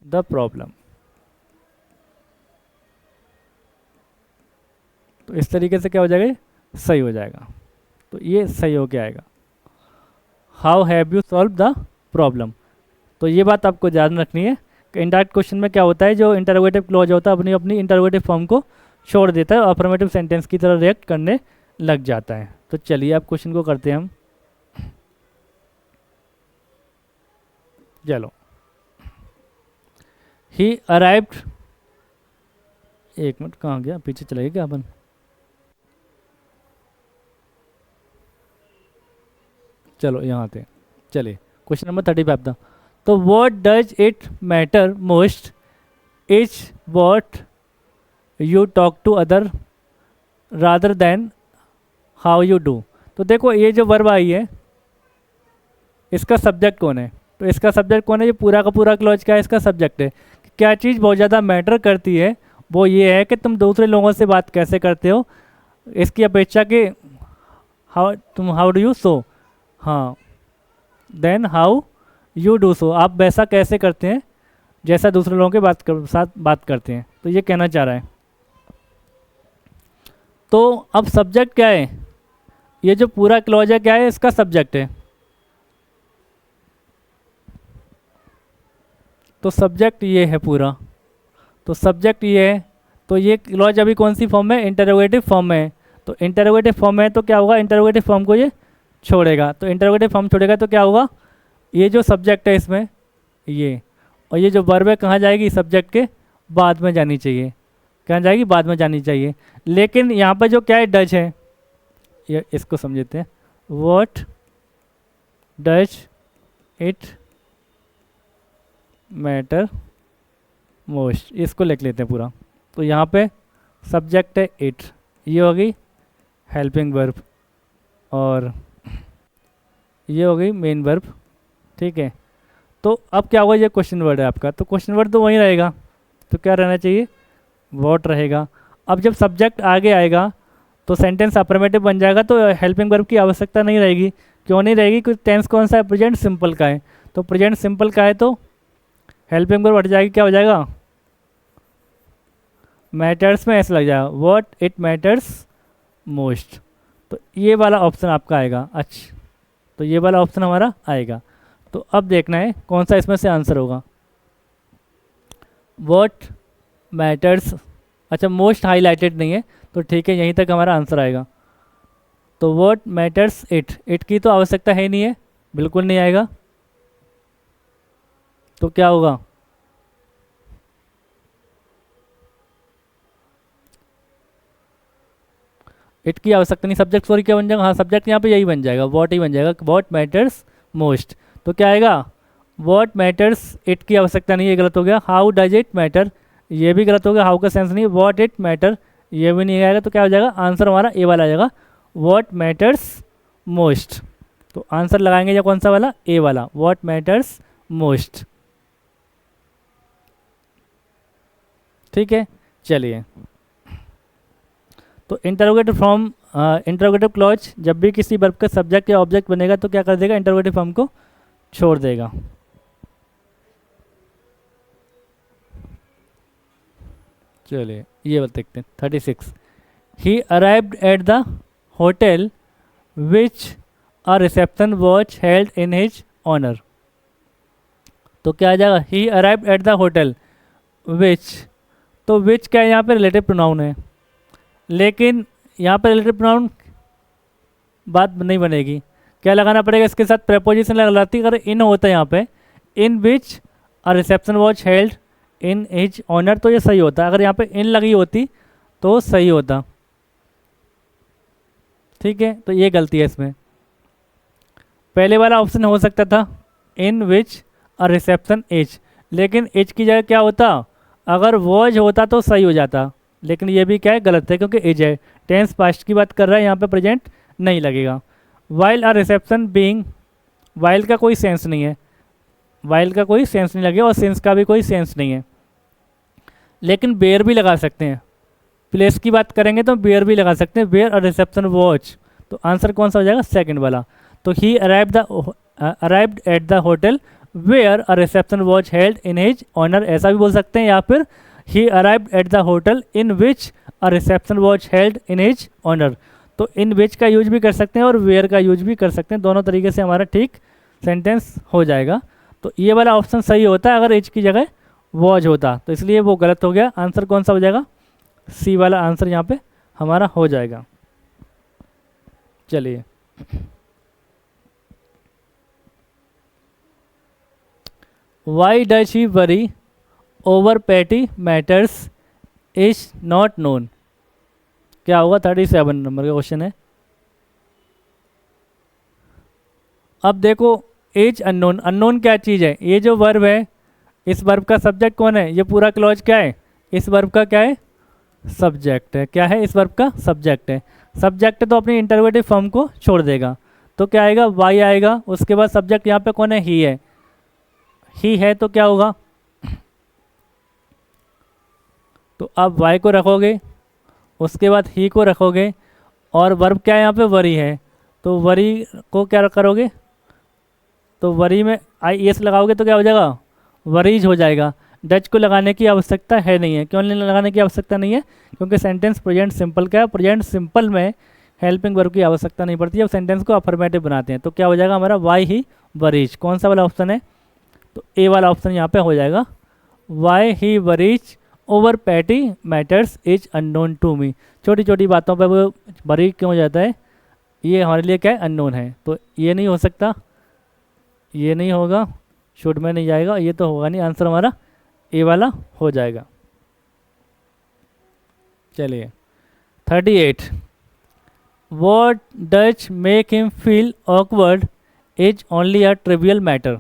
the problem. तो इस तरीके से क्या हो जाएगा, ये सही हो जाएगा। तो ये सही हो के आएगा, how have you solve the problem. तो ये बात आपको ध्यान रखनी है कि इनडायरेक्ट क्वेश्चन में क्या होता है, जो इंटरोगेटिव क्लॉज होता है अपनी अपनी इंटरोगेटिव फॉर्म को छोड़ देता है और अफर्मेटिव सेंटेंस की तरह रिएक्ट करने लग जाता है। तो चलिए अब क्वेश्चन को करते हैं हम। चलो, ही अराइव्ड, एक मिनट कहाँ गया, पीछे चलेगा क्या अपन। चलो यहाँ थे, चलिए क्वेश्चन नंबर 35 था। तो what does it matter most is what you talk to other rather than how you do. तो देखो ये जो वर्ब आई है, इसका सब्जेक्ट कौन है, तो इसका सब्जेक्ट कौन है, ये पूरा का पूरा क्लॉज क्या है, इसका सब्जेक्ट है। क्या चीज़ बहुत ज़्यादा मैटर करती है, वो ये है कि तुम दूसरे लोगों से बात कैसे करते हो, इसकी अपेक्षा कि हाउ डू यू सो, हाँ, then how you do so, आप वैसा कैसे करते हैं जैसा दूसरे लोगों के साथ बात करते हैं। तो ये कहना चाह रहा है। तो अब सब्जेक्ट क्या है, ये जो पूरा क्लॉज है क्या है, इसका सब्जेक्ट है। तो सब्जेक्ट ये है पूरा, तो सब्जेक्ट ये है। तो ये क्लॉज अभी कौन सी फॉर्म में, इंटरोगेटिव फॉर्म में है। तो इंटरोगेटिव फॉर्म में है तो क्या होगा, इंटरोगेटिव फॉर्म को ये छोड़ेगा। तो इंटरोगेटिव फॉर्म छोड़ेगा तो क्या होगा, ये जो सब्जेक्ट है इसमें ये, और ये जो वर्ब है कहाँ जाएगी, सब्जेक्ट के बाद में जानी चाहिए। कहाँ जाएगी, बाद में जानी चाहिए। लेकिन यहाँ पर जो क्या है, डज है, ये इसको समझते हैं। What does it matter most, इसको लिख लेते हैं पूरा। तो यहाँ पे सब्जेक्ट है इट, ये होगी हेल्पिंग वर्ब, और ये हो गई मेन वर्ब, ठीक है। तो अब क्या होगा, ये क्वेश्चन वर्ड है आपका, तो क्वेश्चन वर्ड तो वहीं रहेगा। तो क्या रहना चाहिए, व्हाट रहेगा। अब जब सब्जेक्ट आगे आएगा तो सेंटेंस अफर्मेटिव बन जाएगा, तो हेल्पिंग वर्ब की आवश्यकता नहीं रहेगी। क्यों नहीं रहेगी, क्योंकि टेंस कौन सा है, प्रेजेंट सिंपल का है। तो प्रेजेंट सिंपल का है तो हेल्पिंग वर्ब हट जाएगी, क्या हो जाएगा, मैटर्स में ऐसे लग जाएगा, व्हाट इट मैटर्स मोस्ट। तो ये वाला ऑप्शन आपका आएगा। अच्छा, तो ये वाला ऑप्शन हमारा आएगा। तो अब देखना है कौन सा इसमें से आंसर होगा। व्हाट मैटर्स, अच्छा मोस्ट हाईलाइटेड नहीं है, तो ठीक है, यहीं तक हमारा आंसर आएगा। तो व्हाट मैटर्स इट, इट की तो आवश्यकता है नहीं है, बिल्कुल नहीं आएगा। तो क्या होगा, इट की आवश्यकता नहीं, सब्जेक्ट सॉरी क्या बन जाएगा, हाँ सब्जेक्ट यहाँ पे यही बन जाएगा, व्हाट ही बन जाएगा, व्हाट मैटर्स मोस्ट। तो क्या आएगा, व्हाट मैटर्स इट की आवश्यकता नहीं, ये गलत हो गया। हाउ डज इट मैटर, ये भी गलत हो गया, हाउ का सेंस नहीं। व्हाट इट मैटर, ये भी नहीं आएगा। तो क्या हो जाएगा, आंसर हमारा ए वाला आ जाएगा, व्हाट मैटर्स मोस्ट। तो आंसर लगाएंगे या कौन सा वाला, ए वाला, व्हाट मैटर्स मोस्ट। ठीक है, चलिए। तो इंटरोगेटिव फॉर्म, इंटरोगेटिव क्लॉज जब भी किसी वर्ब का सब्जेक्ट या ऑब्जेक्ट बनेगा तो क्या कर देगा, इंटरोगेटिव फॉर्म को छोड़ देगा। चलिए ये बात देखते हैं। 36, he arrived at the hotel which a reception was held in his honour. तो क्या आ जाएगा, he arrived at the hotel which, तो विच क्या है, यहाँ पे रिलेटिव प्रोनाउन है, लेकिन यहाँ पर रिलेटिव प्रोनाउन बात नहीं बनेगी। क्या लगाना पड़ेगा, इसके साथ प्रेपोजिशन लगाती, अगर इन होता है यहाँ पे, in which a reception was held in his honour, तो ये सही होता। अगर यहाँ पे इन लगी होती तो सही होता। ठीक है, तो ये गलती है इसमें, पहले वाला ऑप्शन हो सकता था इन विच अ रिसेप्शन इज, लेकिन इज की जगह क्या होता, अगर वॉज होता तो सही हो जाता, लेकिन ये भी क्या है, गलत है क्योंकि इज है। टेंस पास्ट की बात कर रहा है, यहाँ पे प्रेजेंट नहीं लगेगा। While a reception being, while का कोई सेंस नहीं है, वाइल का कोई सेंस नहीं लगेगा और सिंस का भी कोई सेंस नहीं है, लेकिन बेयर भी लगा सकते हैं। प्लेस की बात करेंगे तो बेयर भी लगा सकते हैं, बेयर अ रिसेप्शन वॉच, तो आंसर कौन सा हो जाएगा, सेकंड वाला। तो he arrived at the hotel where a reception was held in his honour, ऐसा भी बोल सकते हैं, या फिर he arrived at the hotel in which a reception was held in his honour. तो इन विच का यूज भी कर सकते हैं और वेयर का यूज भी कर सकते हैं, दोनों तरीके से हमारा ठीक सेंटेंस हो जाएगा। तो ये वाला ऑप्शन सही होता है अगर एज की जगह वॉज होता, तो इसलिए वो गलत हो गया। आंसर कौन सा हो जाएगा, सी वाला आंसर यहाँ पे हमारा हो जाएगा। चलिए why does she worry over petty matters is not known, क्या होगा, 37 नंबर का क्वेश्चन है। अब देखो एज अननोन, अननोन क्या चीज़ है, ये जो वर्ब है, इस वर्ब का सब्जेक्ट कौन है, ये पूरा क्लॉज क्या है, इस वर्ब का क्या है, सब्जेक्ट है। क्या है, इस वर्ब का सब्जेक्ट है। सब्जेक्ट तो अपनी इंटरोगेटिव फॉर्म को छोड़ देगा, तो क्या आएगा, वाई आएगा। उसके बाद सब्जेक्ट यहाँ पे कौन है, ही है, ही है, तो क्या होगा, तो अब वाई को रखोगे, उसके बाद ही को रखोगे, और वर्ब क्या है यहाँ पे, वरी है, तो वरी को क्या करोगे, तो वरी में आई एस लगाओगे तो क्या हो जाएगा, वरीज हो जाएगा। डच को लगाने की आवश्यकता है नहीं है, क्यों नहीं लगाने की आवश्यकता नहीं है, क्योंकि सेंटेंस प्रेजेंट सिंपल का है, प्रेजेंट सिंपल में हेल्पिंग वर्ब की आवश्यकता नहीं पड़ती, जब सेंटेंस को अफर्मेटिव बनाते हैं। तो क्या हो जाएगा हमारा, वाई ही वरीज, कौन सा वाला ऑप्शन है, तो ए वाला ऑप्शन यहाँ पे हो जाएगा, why he worries over petty matters is unknown to me. छोटी छोटी बातों पर वो वरी क्यों हो जाता है, ये हमारे लिए क्या है, अननोन है, तो ये नहीं हो सकता, ये नहीं होगा, शुड में नहीं जाएगा, ये तो होगा नहीं, आंसर हमारा ए वाला हो जाएगा। चलिए 38, what Dutch make him feel awkward is only a trivial matter.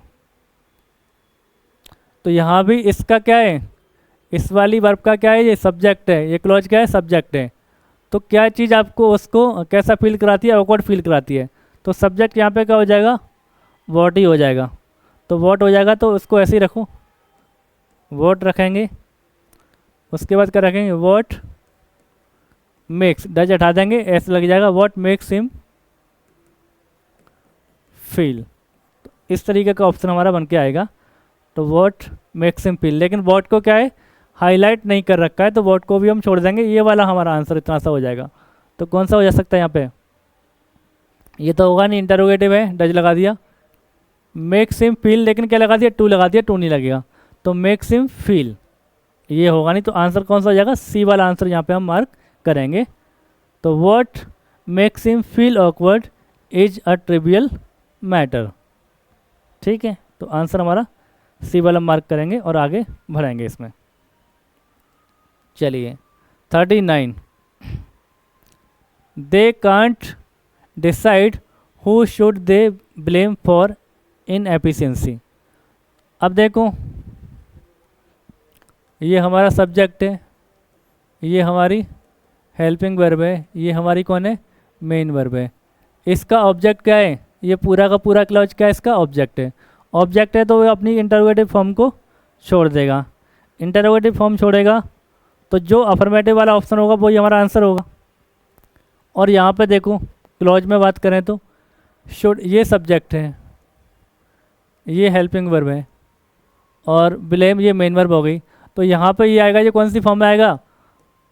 तो यहाँ भी इसका क्या है, इस वाली वर्ब का क्या है, ये सब्जेक्ट है, ये क्लॉज क्या है, सब्जेक्ट है। तो क्या चीज़ आपको उसको कैसा फील कराती है, ऑकवर्ड फील कराती है, तो सब्जेक्ट यहाँ पे क्या हो जाएगा, वॉट ही हो जाएगा। तो वॉट हो जाएगा, तो उसको ऐसे ही रखो, वॉट रखेंगे, उसके बाद क्या रखेंगे, वॉट मेक्स, डज हटा देंगे, ऐसे लग जाएगा, वॉट मेक्स हिम फील। तो इस तरीके का ऑप्शन हमारा बन के आएगा, तो वॉट मेक्स हिम फील, लेकिन वॉट को क्या है, हाईलाइट नहीं कर रखा है, तो वॉट को भी हम छोड़ देंगे, ये वाला हमारा आंसर इतना सा हो जाएगा। तो कौन सा हो जा सकता है यहाँ पे, ये तो होगा नहीं, इंटरोगेटिव है, डज लगा दिया, मेक्स हिम फील, लेकिन क्या लगा दिया, टू लगा दिया, टू नहीं लगेगा, तो मेक्स हिम फील, ये होगा नहीं, तो आंसर कौन सा हो जाएगा, सी वाला आंसर यहाँ पे हम मार्क करेंगे। तो what makes him feel awkward is a trivial matter, ठीक है, तो आंसर हमारा सी वाला मार्क करेंगे और आगे बढ़ेंगे इसमें। चलिए 39, they can't decide who should they blame for inefficiency. अब देखो ये हमारा सब्जेक्ट है, ये हमारी हेल्पिंग वर्ब है, ये हमारी कौन है, मेन वर्ब है। इसका ऑब्जेक्ट क्या है, ये पूरा का पूरा क्लॉज क्या है, इसका ऑब्जेक्ट है। ऑब्जेक्ट है तो वो अपनी इंटरोगेटिव फॉर्म को छोड़ देगा, इंटरोगेटिव फॉर्म छोड़ेगा तो जो अफर्मेटिव वाला ऑप्शन होगा वही हमारा आंसर होगा। और यहाँ पे देखो क्लॉज में बात करें तो शुड, ये सब्जेक्ट है, ये हेल्पिंग वर्ब है, और ब्लेम ये मेन वर्ब हो गई। तो यहाँ पे ये आएगा, ये कौन सी फॉर्म में आएगा,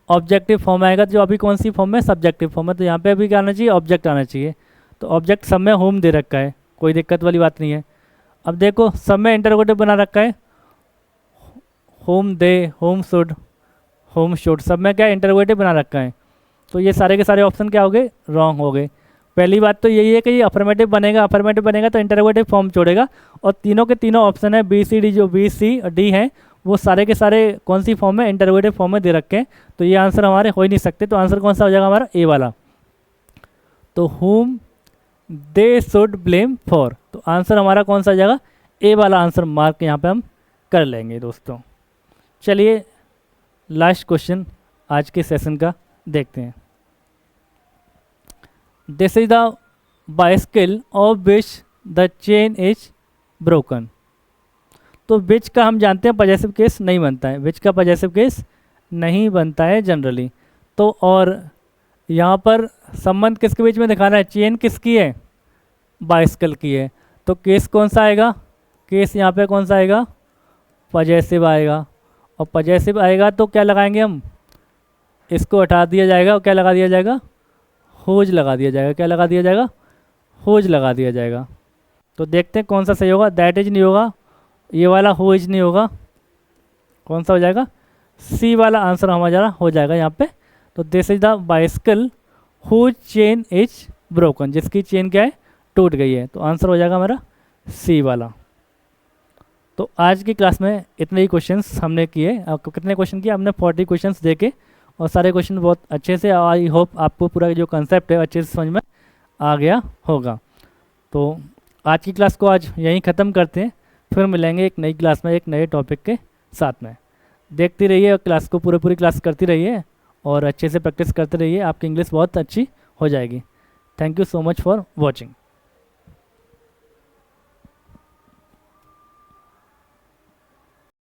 ऑब्जेक्टिव फॉर्म में आएगा, जो अभी कौन सी फॉर्म में, सब्जेक्टिव फॉर्म में। तो यहाँ पे अभी क्या आना चाहिए, ऑब्जेक्ट आना चाहिए। तो ऑब्जेक्ट सब में होम दे रखा है, कोई दिक्कत वाली बात नहीं है। अब देखो सब में इंटरोगेटिव बना रखा है, home they, home should, home should, सब में क्या इंटरोगेटिव बना रखा है। तो ये सारे के सारे ऑप्शन क्या हो गए, रॉन्ग हो गए। पहली बात तो यही है कि ये अफर्मेटिव बनेगा, अफर्मेटिव बनेगा तो इंटरोगेटिव फॉर्म छोड़ेगा, और तीनों के तीनों ऑप्शन है बी सी डी, जो बी सी डी हैं वो सारे के सारे कौन सी फॉर्म में, इंटरोगेटिव फॉर्म में दे रखे हैं। तो ये आंसर हमारे हो ही नहीं सकते, तो आंसर कौन सा हो जाएगा हमारा, ए वाला। तो home they should blame for. तो आंसर हमारा कौन सा आ जाएगा, ए वाला आंसर मार्क यहाँ पे हम कर लेंगे दोस्तों। चलिए लास्ट क्वेश्चन आज के सेशन का देखते हैं। This is the bicycle of which the chain is broken. तो विच का हम जानते हैं पॉजेसिव केस नहीं बनता है, विच का पॉजेसिव केस नहीं बनता है जनरली। तो और यहाँ पर संबंध किसके बीच में दिखाना है, चेन किसकी है, बाइसिकल की है। तो केस कौन सा आएगा, केस यहाँ पे कौन सा आएगा, पॉजेसिव आएगा। और पॉजेसिव आएगा तो क्या लगाएंगे हम, इसको हटा दिया जाएगा और क्या लगा दिया जाएगा, होज लगा दिया जाएगा। क्या लगा दिया जाएगा, होज लगा दिया जाएगा। तो देखते हैं कौन सा सही होगा, दैट इज नहीं होगा, ये वाला होज नहीं होगा, कौन सा हो जाएगा, सी वाला आंसर हमारा हो जाएगा यहाँ पे। तो this is the bicycle whose chain is broken, जिसकी चेन क्या है, टूट गई है। तो आंसर हो जाएगा हमारा सी वाला। तो आज की क्लास में इतने ही क्वेश्चंस हमने किए। आपको कितने क्वेश्चन किए, हमने 40 क्वेश्चंस देखे और सारे क्वेश्चन बहुत अच्छे से, आई होप आपको पूरा जो कंसेप्ट है अच्छे से समझ में आ गया होगा। तो आज की क्लास को आज यहीं ख़त्म करते हैं, फिर मिलेंगे एक नई क्लास में एक नए टॉपिक के साथ में। देखती रहिए और क्लास को पूरी क्लास करती रहिए और अच्छे से प्रैक्टिस करते रहिए, आपकी इंग्लिश बहुत अच्छी हो जाएगी। Thank you so much for watching.